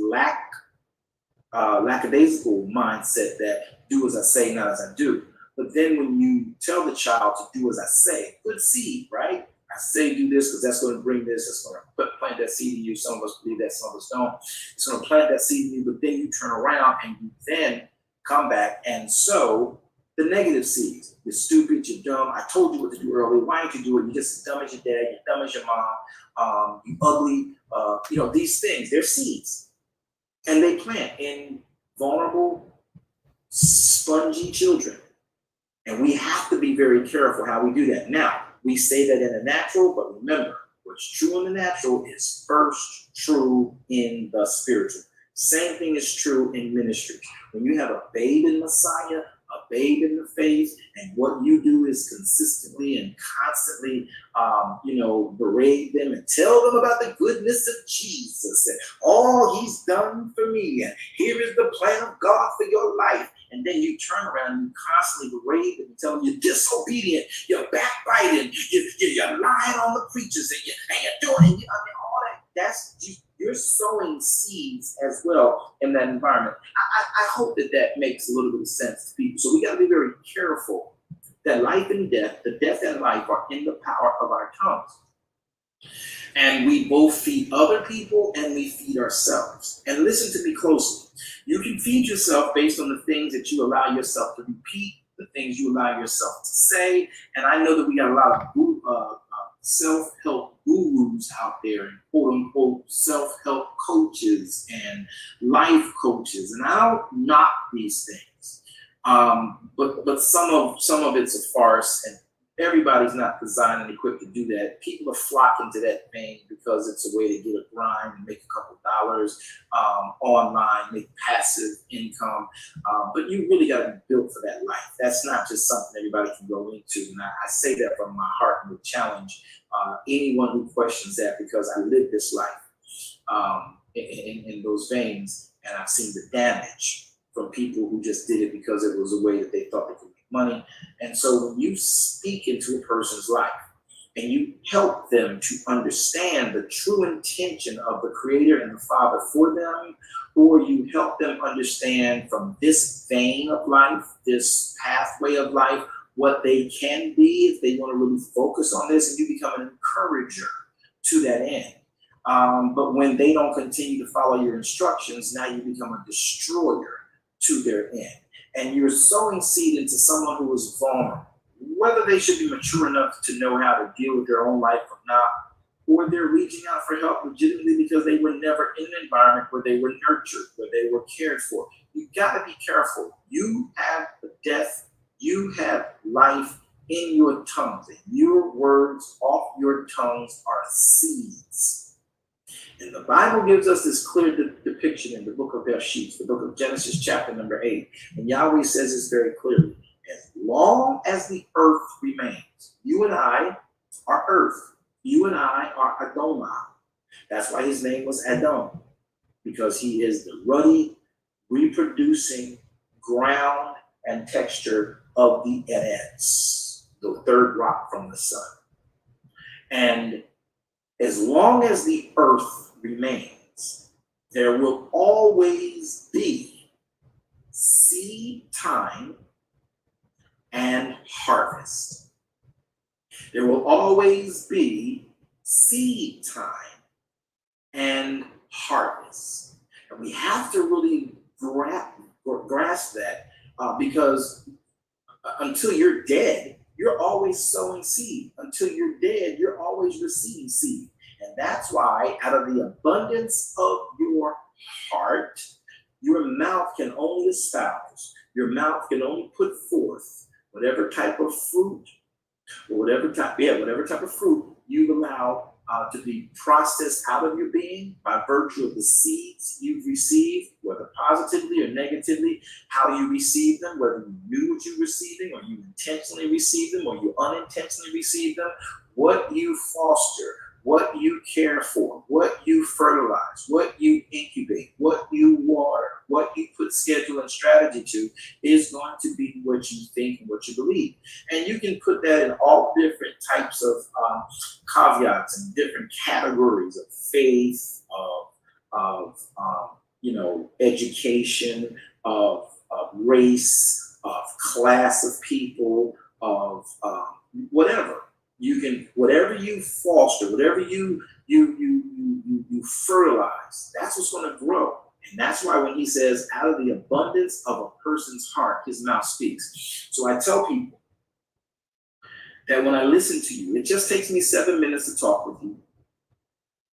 lackadaisical mindset that do as I say, not as I do. But then when you tell the child to do as I say, good seed, right? I say do this because that's going to bring this, it's going to plant that seed in you. Some of us believe that, some of us don't. It's going to plant that seed in you, but then you turn around and you then come back and sow the negative seeds. You're stupid, you're dumb, I told you what to do earlier, why didn't you do it? You're just as dumb as your dad, you're dumb as your mom, you ugly, these things, they're seeds. And they plant in vulnerable, spongy children. And we have to be very careful how we do that. Now, we say that in the natural, but remember, what's true in the natural is first true in the spiritual. Same thing is true in ministry. When you have a babe in Messiah, a babe in the faith, and what you do is consistently and constantly, berate them and tell them about the goodness of Jesus and all he's done for me, and here is the plan of God for your life. And then you turn around and you constantly berate them and tell them you're disobedient, you're backbiting, you're lying on the preachers, and you're doing all that. You're sowing seeds as well in that environment. I hope that makes a little bit of sense to people. So we got to be very careful that life and death, the death and life, are in the power of our tongues. And we both feed other people and we feed ourselves. And listen to me closely. You can feed yourself based on the things that you allow yourself to repeat, the things you allow yourself to say. And I know that we got a lot of self-help gurus out there, and quote-unquote self-help coaches and life coaches. And I don't knock these things. But some of it's a farce, Everybody's not designed and equipped to do that. People are flocking to that vein because it's a way to get a grind and make a couple dollars online, make passive income. But you really got to be built for that life. That's not just something everybody can go into. And I say that from my heart and would challenge anyone who questions that, because I lived this life in those veins, and I've seen the damage from people who just did it because it was a way that they thought they could make money. And so when you speak into a person's life and you help them to understand the true intention of the Creator and the Father for them, or you help them understand from this vein of life, this pathway of life, what they can be if they want to really focus on this, and you become an encourager to that end. But when they don't continue to follow your instructions, now you become a destroyer to their end. And you're sowing seed into someone who is vulnerable, whether they should be mature enough to know how to deal with their own life or not, or they're reaching out for help legitimately because they were never in an environment where they were nurtured, where they were cared for. You got to be careful. You have death, you have life in your tongues, and your words off your tongues are seeds. And the Bible gives us this clear depiction in the book of Bereshit, the book of Genesis chapter number 8. And Yahweh says this very clearly: as long as the earth remains, you and I are earth. You and I are Adonai. That's why his name was Adon, because he is the ruddy, reproducing ground and texture of the Eretz, the third rock from the sun. And as long as the earth remains, there will always be seed time and harvest. There will always be seed time and harvest. And we have to really grasp that because until you're dead, you're always sowing seed. Until you're dead, you're always receiving seed. And that's why out of the abundance of your heart, your mouth can only espouse, your mouth can only put forth whatever type of fruit, or whatever type of fruit you've allowed to be processed out of your being by virtue of the seeds you've received, whether positively or negatively, how you receive them, whether you knew what you were receiving, or you intentionally received them, or you unintentionally received them, what you foster, what you care for, what you fertilize, what you incubate, what you water, what you put schedule and strategy to is going to be what you think and what you believe. And you can put that in all different types of caveats and different categories of faith, of education, of race, of class of people, of whatever. You can, whatever you foster, whatever you fertilize, that's what's going to grow. And that's why when he says, out of the abundance of a person's heart, his mouth speaks. So I tell people that when I listen to you, it just takes me 7 minutes to talk with you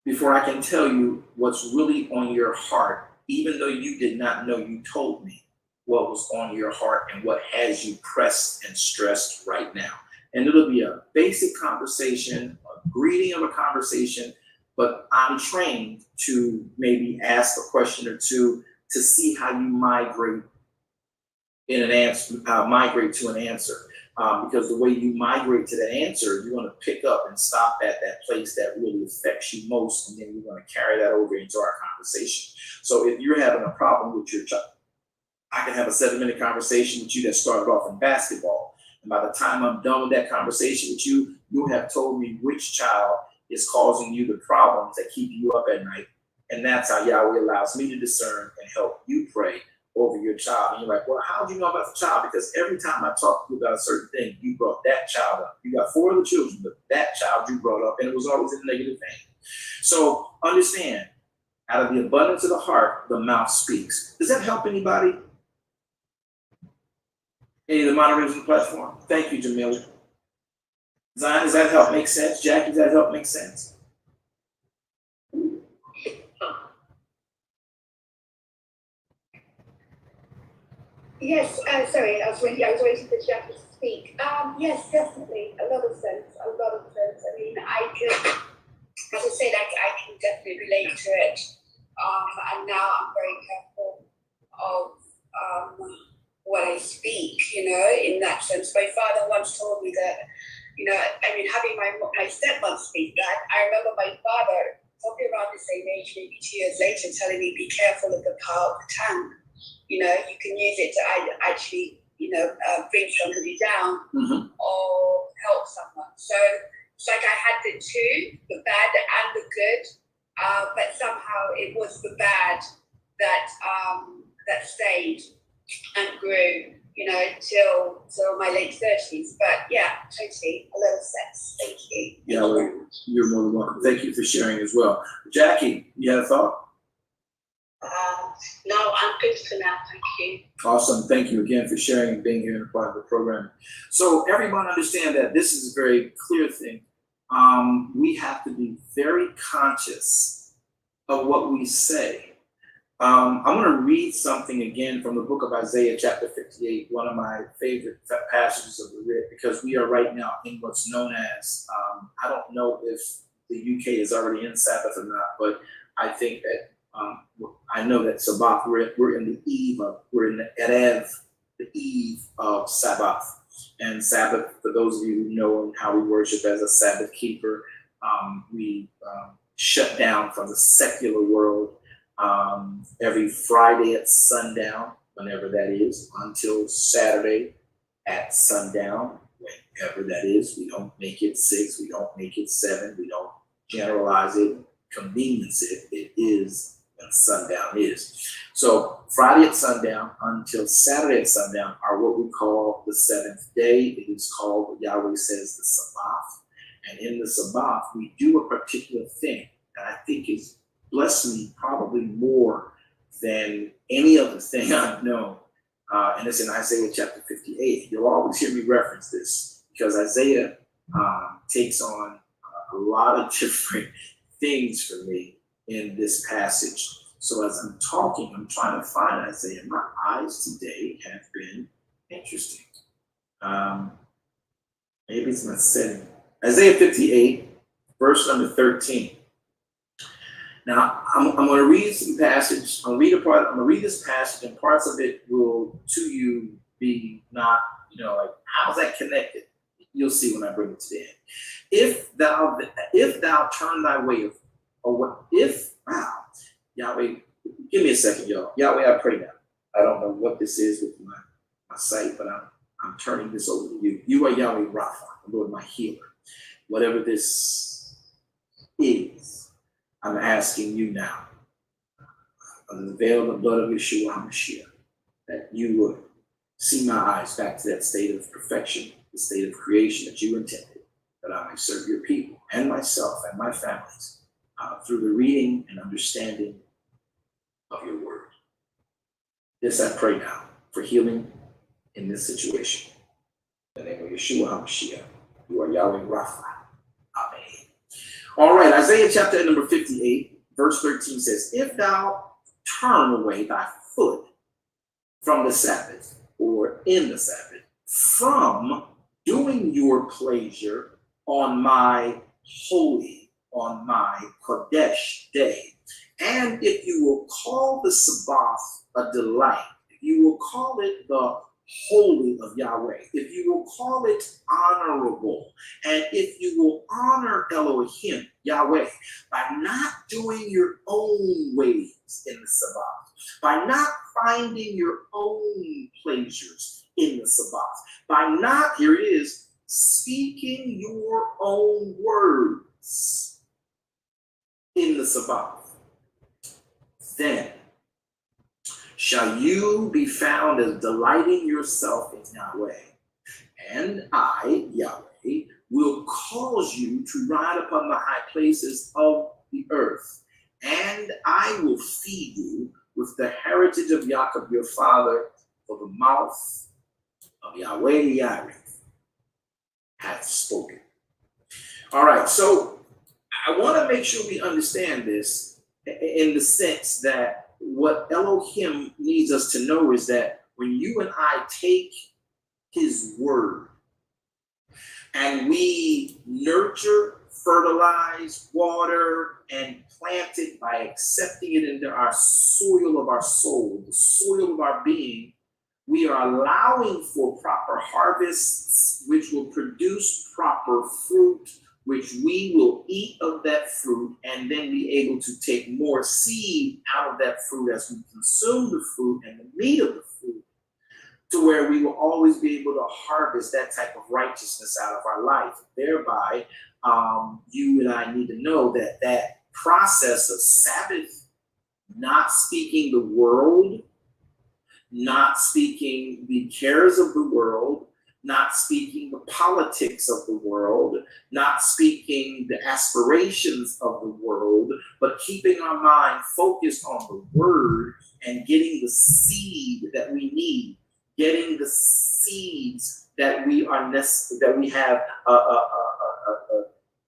before I can tell you what's really on your heart, even though you did not know you told me what was on your heart and what has you pressed and stressed right now. And it'll be a basic conversation, a greeting of a conversation, but I'm trained to maybe ask a question or two to see how you migrate in an answer, migrate to an answer. Because the way you migrate to that answer, you're going to pick up and stop at that place that really affects you most, and then you're going to carry that over into our conversation. So if you're having a problem with your child, I can have a 7-minute conversation with you that started off in basketball. And by the time I'm done with that conversation with you, you'll have told me which child is causing you the problems that keep you up at night. And that's how Yahweh allows me to discern and help you pray over your child. And you're like, well, how do you know about the child? Because every time I talk to you about a certain thing, you brought that child up. You got 4 other children, but that child you brought up, and it was always in a negative vein. So understand, out of the abundance of the heart, the mouth speaks. Does that help anybody? Any of the moderators on the platform? Thank you, Jamila. Zion, does that help make sense? Jackie, does that help make sense? Yes, sorry, I was waiting for Jackie to speak. Yes, definitely. A lot of sense. A lot of sense. I mean, I can, as I said, I can definitely relate to it. And now I'm very careful of what I speak, you know, in that sense. My father once told me that, you know, I mean, having my stepmom speak that, I remember my father, probably around the same age, maybe 2 years later, telling me, be careful of the power of the tongue. You know, you can use it to actually, you know, bring somebody down or help someone. So it's like I had the two, the bad and the good, but somehow it was the bad that that stayed and grew, you know, till my late 30s. But yeah, totally, a lot of sense. Thank you. Yeah, well, you're more than welcome. Thank you for sharing as well. Jackie, you had a thought? No, I'm good for now. Thank you. Awesome. Thank you again for sharing and being here and a part of the program. So everyone understand that this is a very clear thing. We have to be very conscious of what we say. I'm going to read something again from the book of Isaiah, chapter 58, one of my favorite passages of the writ, because we are right now in what's known as, I don't know if the UK is already in Sabbath or not, but I think that I know that Sabbath, we're in the eve of, we're in the Erev, the eve of Sabbath. And Sabbath, for those of you who know how we worship as a Sabbath keeper, we shut down from the secular world every Friday at sundown, whenever that is, until Saturday at sundown, whenever that is. We don't make it 6, we don't make it 7, we don't generalize it, convenience it. It is when sundown is. So Friday at sundown until Saturday at sundown are what we call the 7th day. It is called, what Yahweh says, the Sabbath. And in the Sabbath, we do a particular thing that I think is blessed me probably more than any other thing I've known. And it's in Isaiah chapter 58. You'll always hear me reference this because Isaiah takes on a lot of different things for me in this passage. So as I'm talking, I'm trying to find Isaiah. My eyes today have been interesting. Maybe it's my setting. Isaiah 58, verse number 13. Now, I'm going to read some passage. I'm going to read this passage, and parts of it will, to you, be not, you know, like, how's that connected? You'll see when I bring it to the end. If thou turn thy way, wow, Yahweh, give me a second, y'all. Yahweh, I pray now. I don't know what this is with my sight, but I'm turning this over to you. You are Yahweh Rapha, the Lord, my healer. Whatever this is, I'm asking you now, under the veil of the blood of Yeshua HaMashiach, that you would see my eyes back to that state of perfection, the state of creation that you intended, that I might serve your people and myself and my families through the reading and understanding of your word. This I pray now for healing in this situation. In the name of Yeshua HaMashiach, you are Yahweh Rapha. Amen. All right, Isaiah chapter number 58, verse 13 says, if thou turn away thy foot from the Sabbath, or in the Sabbath, from doing your pleasure on my holy, on my Kodesh day, and if you will call the Sabbath a delight, if you will call it the holy of Yahweh, if you will call it honorable, and if you will honor Elohim, Yahweh, by not doing your own ways in the Sabbath, by not finding your own pleasures in the Sabbath, by not, here it is, speaking your own words in the Sabbath, then shall you be found as delighting yourself in Yahweh. And I, Yahweh, will cause you to ride upon the high places of the earth. And I will feed you with the heritage of Jacob your father, for the mouth of Yahweh Yireh hath spoken. All right, so I want to make sure we understand this in the sense that what Elohim needs us to know is that when you and I take his word. And we nurture, fertilize, water, and plant it by accepting it into our soil of our soul, the soil of our being. We are allowing for proper harvests, which will produce proper fruit, which we will eat of that fruit, and then be able to take more seed out of that fruit as we consume the fruit and the meat of the fruit, to where we will always be able to harvest that type of righteousness out of our life. Thereby, you and I need to know that that process of Sabbath, not speaking the world, not speaking the cares of the world, not speaking the politics of the world, not speaking the aspirations of the world, but keeping our mind focused on the word and getting the seed that we need, getting the seeds that we are that we have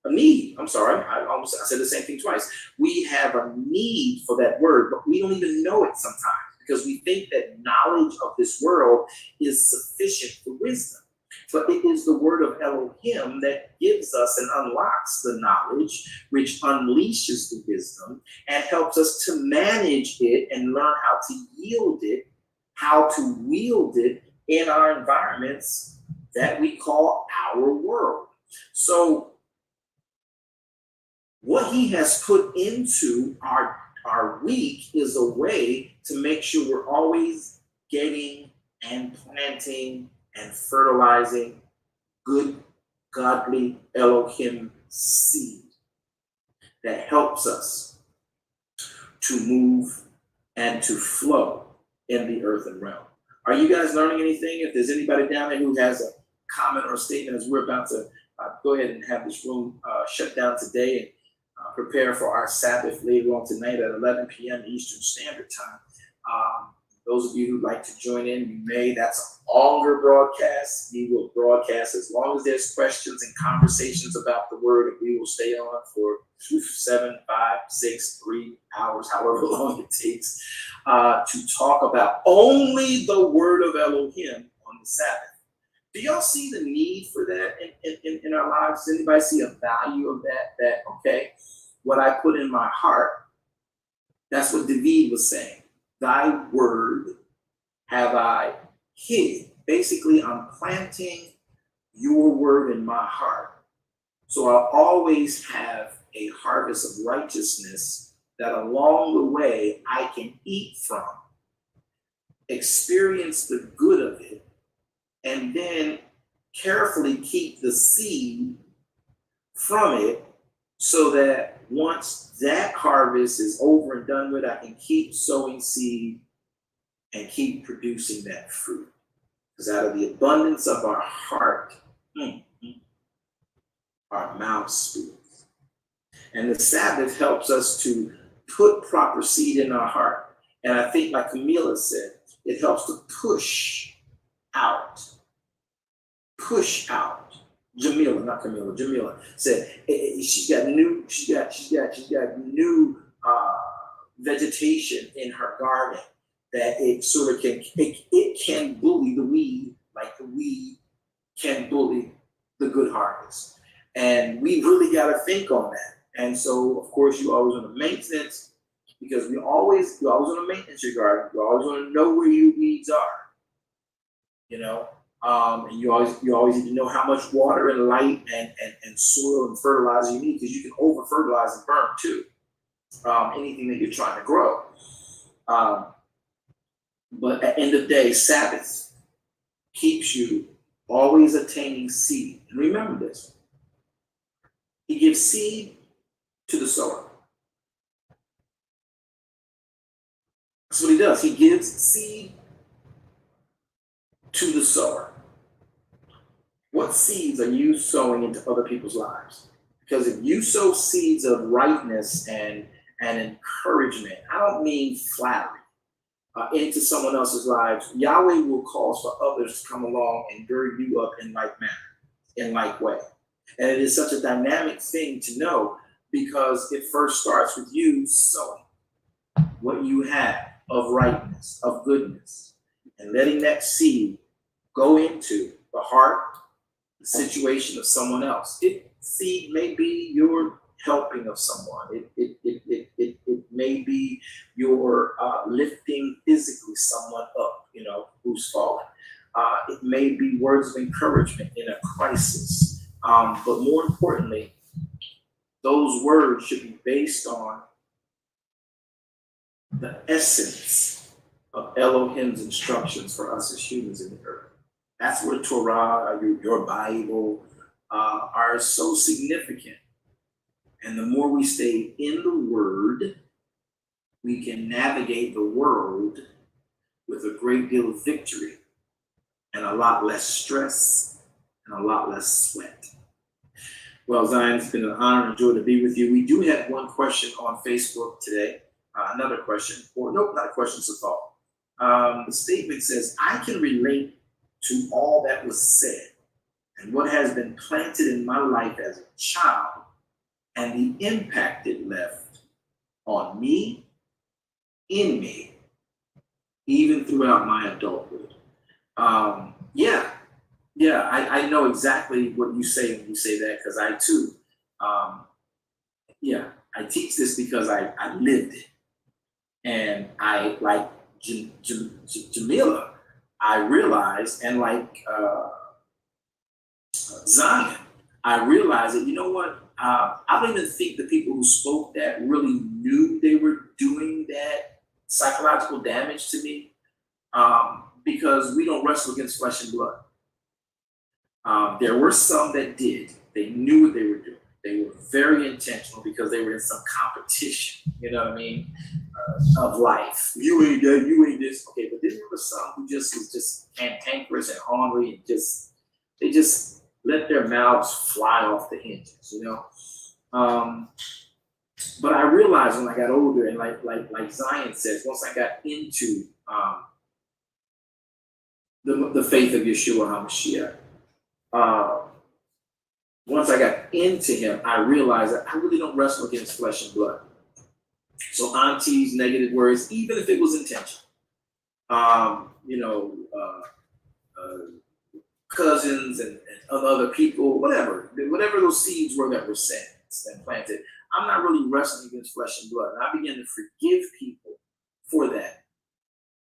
a need. I'm sorry, I said the same thing twice. We have a need for that word, but we don't even know it sometimes because we think that knowledge of this world is sufficient for wisdom. But it is the word of Elohim that gives us and unlocks the knowledge, which unleashes the wisdom and helps us to manage it and learn how to yield it, how to wield it in our environments that we call our world. So what he has put into our week is a way to make sure we're always getting and planting and fertilizing good, godly Elohim seed that helps us to move and to flow in the earthen realm. Are you guys learning anything? If there's anybody down there who has a comment or a statement as we're about to go ahead and have this room shut down today and prepare for our Sabbath later on tonight at 11 p.m. Eastern Standard Time. Those of you who'd like to join in, you may. That's a longer broadcast. We will broadcast as long as there's questions and conversations about the word, and we will stay on for 7, 5, 6, 3 hours, however long it takes, to talk about only the word of Elohim on the Sabbath. Do y'all see the need for that in our lives? Does anybody see a value of that, okay, what I put in my heart, that's what David was saying. Thy word have I hid. Basically, I'm planting your word in my heart. So I'll always have a harvest of righteousness that along the way I can eat from, experience the good of it, and then carefully keep the seed from it so that once that harvest is over and done with, I can keep sowing seed and keep producing that fruit. Because out of the abundance of our heart, our mouth speaks. And the Sabbath helps us to put proper seed in our heart. And I think, like Camila said, it helps to push out. Jamila said she's got new vegetation in her garden that it sort of can bully the weed like the weed can bully the good harvest. And we really got to think on that. And so, of course, you always want to maintenance, because you always want to maintenance your garden. You always want to know where your weeds are, and you always need to know how much water and light and soil and fertilizer you need, because you can over fertilize and burn too. Anything that you're trying to grow. But at the end of the day, Sabbath keeps you always attaining seed. And remember this. He gives seed to the sower. That's what he does. He gives seed to the sower. What seeds are you sowing into other people's lives? Because if you sow seeds of rightness and encouragement, I don't mean flattery, into someone else's lives, Yahweh will cause for others to come along and gird you up in like manner, in like way. And it is such a dynamic thing to know, because it first starts with you sowing what you have of rightness, of goodness, and letting that seed go into the heart, the situation of someone else. Seed may be your helping of someone. It may be your lifting physically someone up, who's fallen. It may be words of encouragement in a crisis. But more importantly, those words should be based on the essence of Elohim's instructions for us as humans in the earth. That's where Torah, your Bible, are so significant. And the more we stay in the Word, we can navigate the world with a great deal of victory and a lot less stress and a lot less sweat. Well, Zion, it's been an honor and joy to be with you. We do have one question on Facebook today. Another question, or nope, not a question, it's a thought. The statement says, I can relate to all that was said and what has been planted in my life as a child and the impact it left on me, in me, even throughout my adulthood. I know exactly what you say when you say that, because I too, I teach this because I lived it. And I, like Jamila, I realized, and like Zion, I realized that, you know what, I don't even think the people who spoke that really knew they were doing that psychological damage to me, because we don't wrestle against flesh and blood. There were some that did. They knew what they were doing. They were very intentional because they were in some competition, you know what I mean, of life. You ain't that, you ain't this. Okay, but then there were some who just was just cantankerous and hungry and they just let their mouths fly off the hinges, But I realized when I got older, and like Zion says, once I got into the faith of Yeshua HaMashiach, once I got into him, I realized that I really don't wrestle against flesh and blood. So auntie's negative words, even if it was intentional, cousins and other people, whatever those seeds were that were sent and planted, I'm not really wrestling against flesh and blood. And I began to forgive people for that.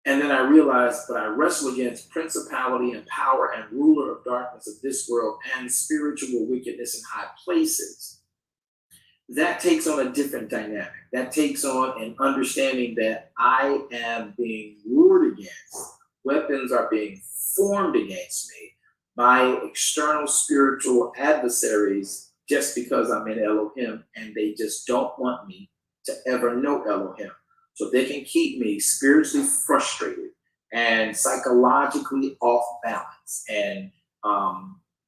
And then I realized that I wrestle against principality and power and ruler of darkness of this world and spiritual wickedness in high places. That takes on a different dynamic. That takes on an understanding that I am being warred against. Weapons are being formed against me by external spiritual adversaries just because I'm in Elohim, and they just don't want me to ever know Elohim. So they can keep me spiritually frustrated and psychologically off balance and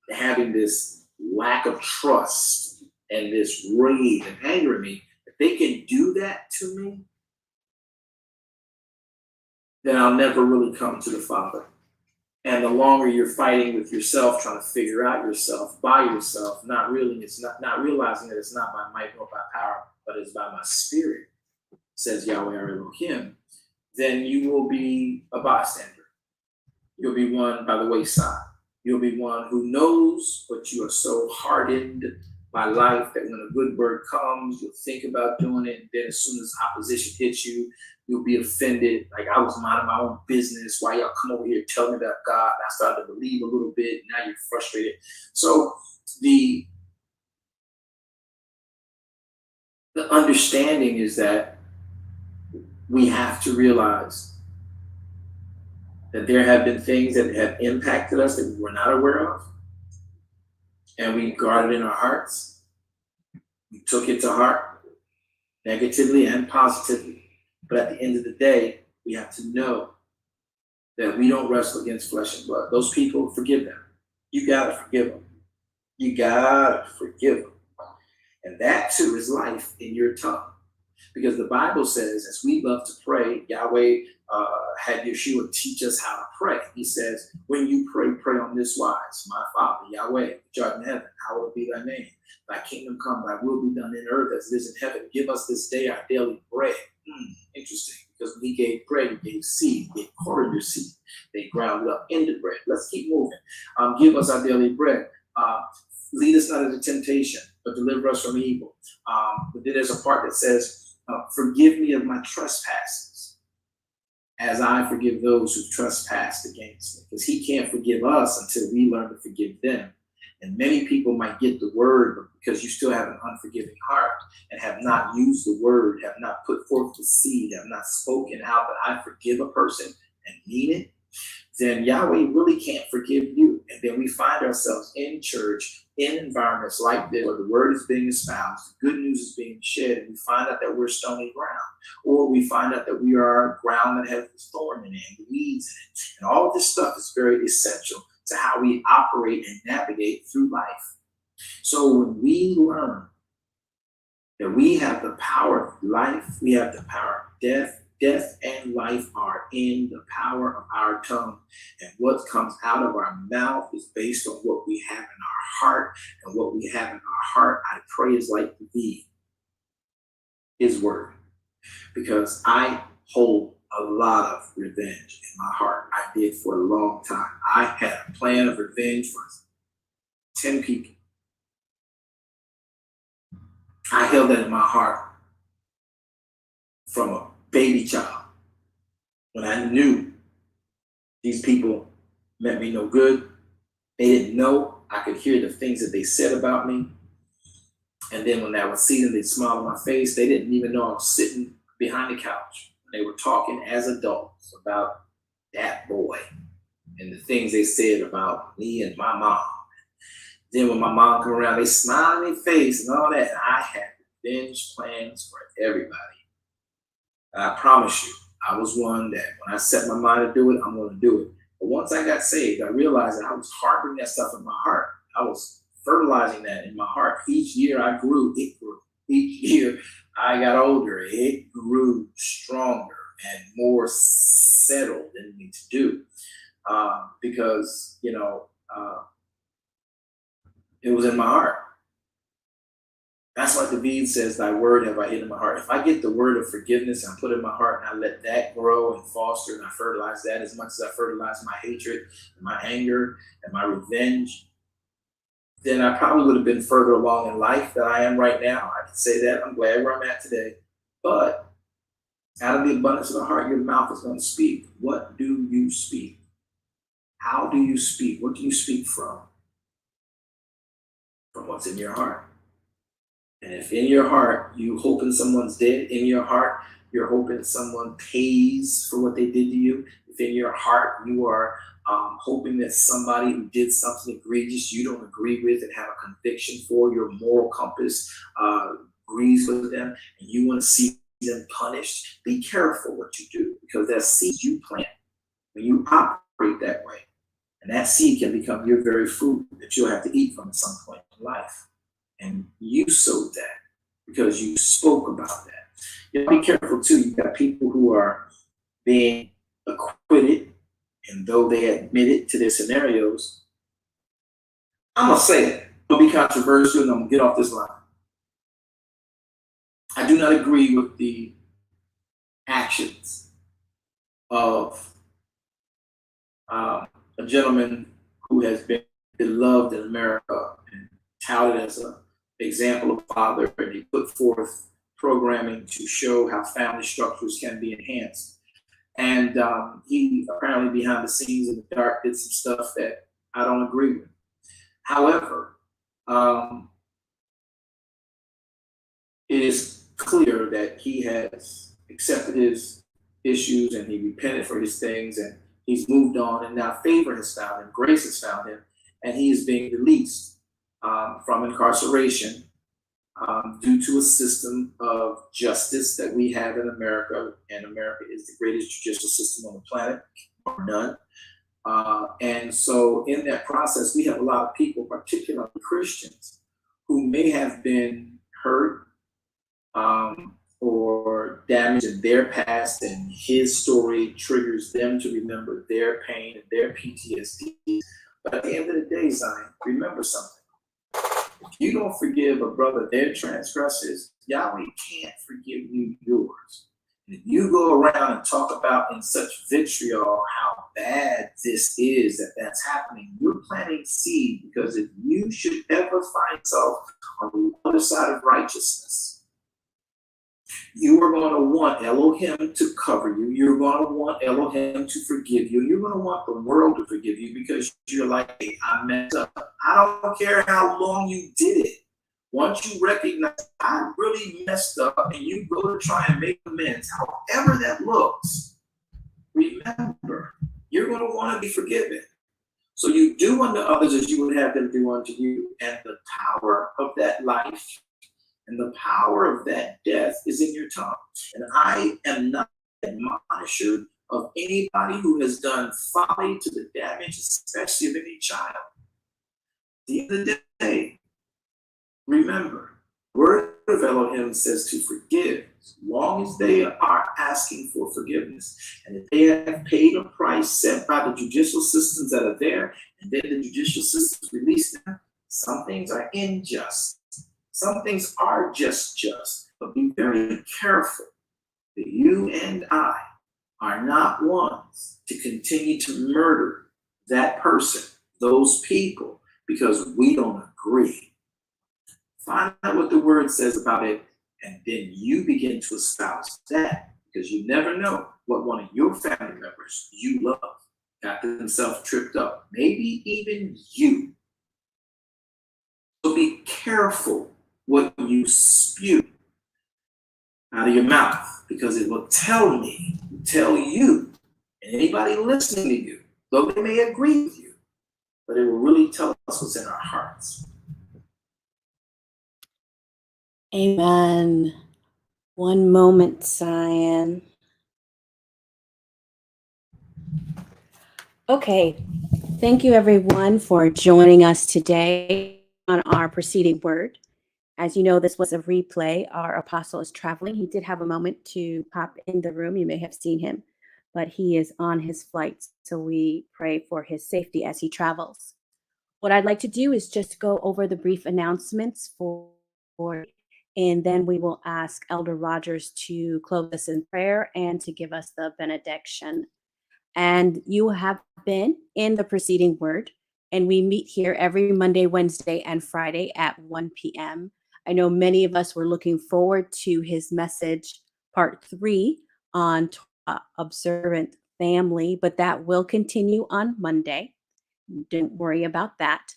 having this lack of trust and this rage and anger in me. If they can do that to me, then I'll never really come to the Father. And the longer you're fighting with yourself, trying to figure out yourself by yourself, not realizing that it's not by might nor by power, but it's by my spirit, says Yahweh Elohim, then you will be a bystander. You'll be one by the wayside. You'll be one who knows, but you are so hardened by life that when a good word comes, you'll think about doing it. And then as soon as opposition hits you, you'll be offended. Like, I was minding my own business. Why y'all come over here telling me about God? And I started to believe a little bit. Now you're frustrated. So the understanding is that we have to realize that there have been things that have impacted us that we were not aware of. And we guarded it in our hearts. We took it to heart, negatively and positively. But at the end of the day, we have to know that we don't wrestle against flesh and blood. Those people, forgive them. You gotta forgive them. You gotta forgive them. And that too is life in your tongue. Because the Bible says, as we love to pray, Yahweh had Yeshua teach us how to pray. He says, when you pray, pray on this wise. My Father, Yahweh, which art in heaven, hallowed be thy name. Thy kingdom come, thy will be done in earth as it is in heaven. Give us this day our daily bread. Interesting. because when he gave bread, he gave seed, he gave coriander seed. They ground it up into bread. Let's keep moving. Give us our daily bread. Lead us not into temptation, but deliver us from evil. But then there's a part that says, forgive me of my trespasses, as I forgive those who trespassed against me. Because he can't forgive us until we learn to forgive them. And many people might get the word, but because you still have an unforgiving heart and have not used the word, have not put forth the seed, have not spoken out that I forgive a person and mean it, then Yahweh really can't forgive you. And then we find ourselves in church, in environments like this, where the word is being espoused, the good news is being shared, and we find out that we're stony ground. Or we find out that we are ground that has thorn in it and weeds in it. And all of this stuff is very essential to how we operate and navigate through life. So when we learn that we have the power of life, we have the power of death, death and life are in the power of our tongue. And what comes out of our mouth is based on what we have in our heart. And what we have in our heart, I pray, is like thee, his word. Because I hold a lot of revenge in my heart. I did for a long time. I had a plan of revenge for 10 people. I held that in my heart from a baby child. When I knew these people meant me no good, they didn't know. I could hear the things that they said about me. And then when I would see them, they'd smile on my face. They didn't even know I was sitting behind the couch. They were talking as adults about that boy and the things they said about me and my mom. Then when my mom came around, they smiled in their face and all that. And I had revenge plans for everybody. And I promise you, I was one that when I set my mind to do it, I'm going to do it. But once I got saved, I realized that I was harboring that stuff in my heart. I was fertilizing that in my heart. Each year I grew, it grew. Each year I got older, it grew stronger and more settled in me to do. Because, it was in my heart. That's why David says, thy word have I hid in my heart. If I get the word of forgiveness and I put it in my heart and I let that grow and foster and I fertilize that as much as I fertilize my hatred and my anger and my revenge, then I probably would have been further along in life than I am right now. I can say that. I'm glad where I'm at today. But out of the abundance of the heart, your mouth is going to speak. What do you speak? How do you speak? What do you speak from? From what's in your heart. And if in your heart you hoping someone's dead, in your heart you're hoping someone pays for what they did to you, if in your heart you are hoping that somebody who did something egregious you don't agree with and have a conviction for, your moral compass agrees with them, and you want to see them punished, be careful what you do, because that seed you plant when you operate that way. And that seed can become your very food that you'll have to eat from at some point in life. And you sowed that because you spoke about that. You know, be careful too. You've got people who are being acquitted, and though they admit it to their scenarios, I'm going to say it. Don't be controversial, and I'm going to get off this line. I do not agree with the actions of a gentleman who has been beloved in America and touted as an example of father, and he put forth programming to show how family structures can be enhanced. And he apparently behind the scenes in the dark did some stuff that I don't agree with. However, it is clear that he has accepted his issues and he repented for his things, and he's moved on, and now favor has found him, grace has found him, and he is being released from incarceration due to a system of justice that we have in America, and America is the greatest judicial system on the planet, or none. And so in that process, we have a lot of people, particularly Christians, who may have been hurt or damaged in their past, and his story triggers them to remember their pain and their PTSD. But at the end of the day, Zion, remember something. If you don't forgive a brother their transgressions, Yahweh can't forgive you yours. And if you go around and talk about in such vitriol how bad this is, that's happening, you're planting seed, because if you should ever find yourself on the other side of righteousness, you are going to want Elohim to cover you. You're going to want Elohim to forgive you. You're going to want the world to forgive you, because you're like, hey, I messed up. I don't care how long you did it. Once you recognize I really messed up and you go to try and make amends, however that looks, remember, you're going to want to be forgiven. So you do unto others as you would have them do unto you. And the power of that life and the power of that death is in your tongue. And I am not an admonisher of anybody who has done folly to the damage, especially of any child. At the end of the day, remember, word of Elohim says to forgive as long as they are asking for forgiveness. And if they have paid a price set by the judicial systems that are there, and then the judicial systems release them, some things are unjust. Some things are just, but be very careful that you and I are not ones to continue to murder that person, those people, because we don't agree. Find out what the word says about it, and then you begin to espouse that, because you never know what one of your family members you love got themselves tripped up, maybe even you. So be careful what you spew out of your mouth, because it will tell me, tell you, and anybody listening to you, though they may agree with you, but it will really tell us what's in our hearts. Amen. One moment, Cyan. Okay. Thank you, everyone, for joining us today on our preceding word. As you know, this was a replay. Our apostle is traveling. He did have a moment to pop in the room. You may have seen him, but he is on his flight. So we pray for his safety as he travels. What I'd like to do is just go over the brief announcements and then we will ask Elder Rogers to close us in prayer and to give us the benediction. And you have been in the preceding word, and we meet here every Monday, Wednesday, and Friday at 1 p.m. I know many of us were looking forward to his message, part 3 on observant family, but that will continue on Monday. Don't worry about that.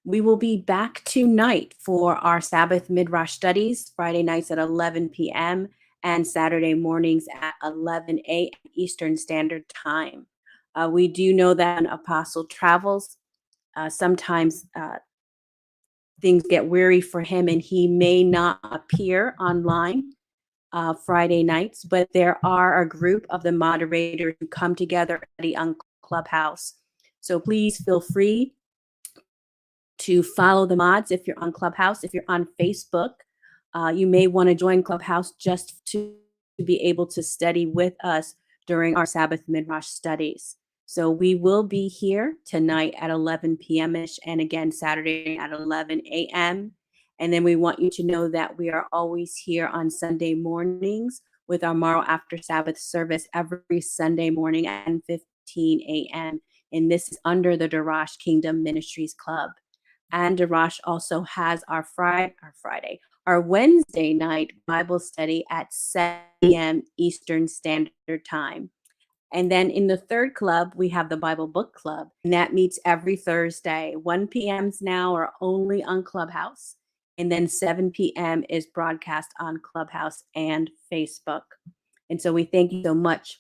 We will be back tonight for our Sabbath Midrash studies, Friday nights at 11 p.m. and Saturday mornings at 11 a.m. Eastern Standard Time. We do know that an apostle travels. Sometimes things get weary for him and he may not appear online Friday nights, but there are a group of the moderators who come together on Clubhouse. So please feel free to follow the mods if you're on Clubhouse. If you're on Facebook, you may want to join Clubhouse just to be able to study with us during our Sabbath Midrash studies. So we will be here tonight at 11 p.m.ish and again Saturday at 11 a.m. And then we want you to know that we are always here on Sunday mornings with our Morrow After Sabbath service every Sunday morning at 10:15 a.m. And this is under the Darash Kingdom Ministries Club. And Darash also has our Wednesday night Bible study at 7 p.m. Eastern Standard Time. And then in the third club, we have the Bible Book Club, and that meets every Thursday. 1 p.m.s now are only on Clubhouse, and then 7 p.m. is broadcast on Clubhouse and Facebook. And so we thank you so much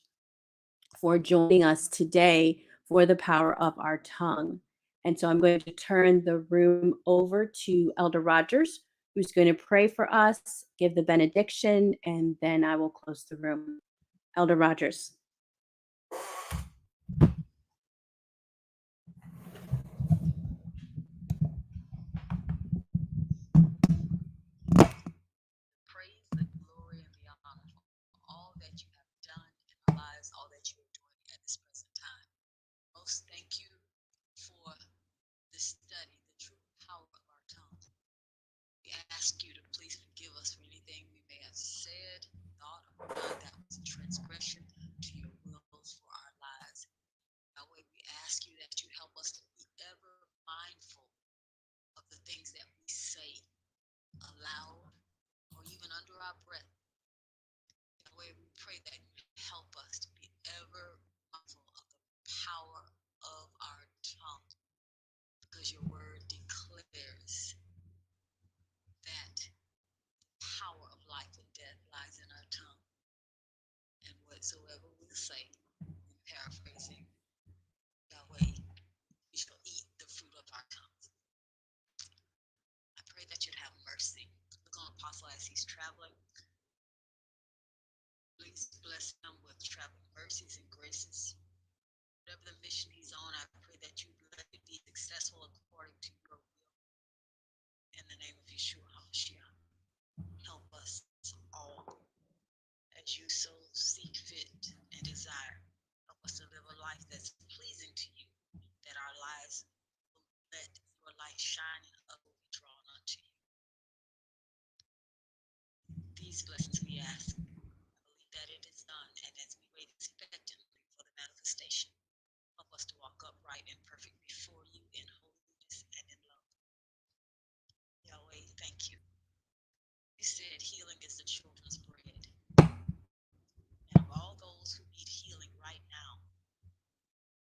for joining us today for the power of our tongue. And so I'm going to turn the room over to Elder Rogers, who's going to pray for us, give the benediction, and then I will close the room. Elder Rogers. Praise, the glory, and the honor for all that you have done in our lives, all that you are doing at this present time. Most thank you for this study, the true power of our tongue. We ask you to please forgive us for anything we may have said, thought, or done that was whatsoever we say, paraphrasing Yahweh, we shall eat the fruit of our tongues. I pray that you'd have mercy. Look on Apostle as he's traveling. Please bless him with traveling mercies and graces. Whatever the mission he's on, I pray that you let it be successful according to your will. In the name of Yeshua HaMashiach, help us all as you so see fit and desire. Help us to live a life that's pleasing to you, that our lives will let your light shine and others will be drawn unto you. These blessings we ask. I believe that it is done, and as we wait expectantly for the manifestation, help us to walk upright and perfect before you in holiness and in love. Yahweh, thank you. You said healing is the children's bread. And of all those who need healing right now,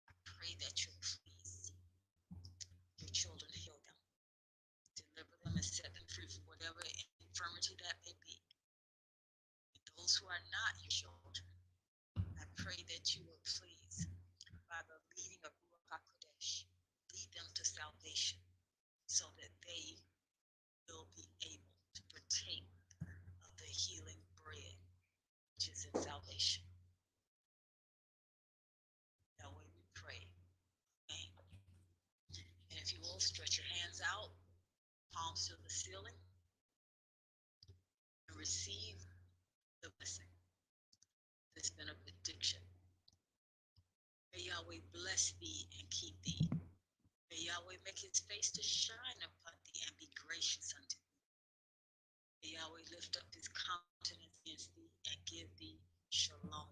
I pray that you'll please your children heal them, deliver them and set them free from whatever infirmity that may be. And those who are not your children, I pray that you will please, by the leading of Ruach HaKodesh, lead them to salvation so that they will be able to partake of the healing bread, which is in salvation. Yahweh, we pray. Amen. And if you will, stretch your hands out, palms to the ceiling, and receive the blessing, this benediction. May Yahweh bless thee and keep thee. May Yahweh make his face to shine upon thee and be gracious unto thee. May Yahweh lift up his countenance against thee and give thee shalom.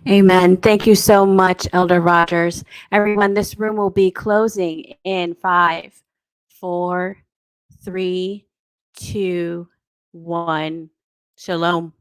Amen. Thank you so much, Elder Rogers. Everyone, this room will be closing in 5, 4, 3, 2, 1. Shalom.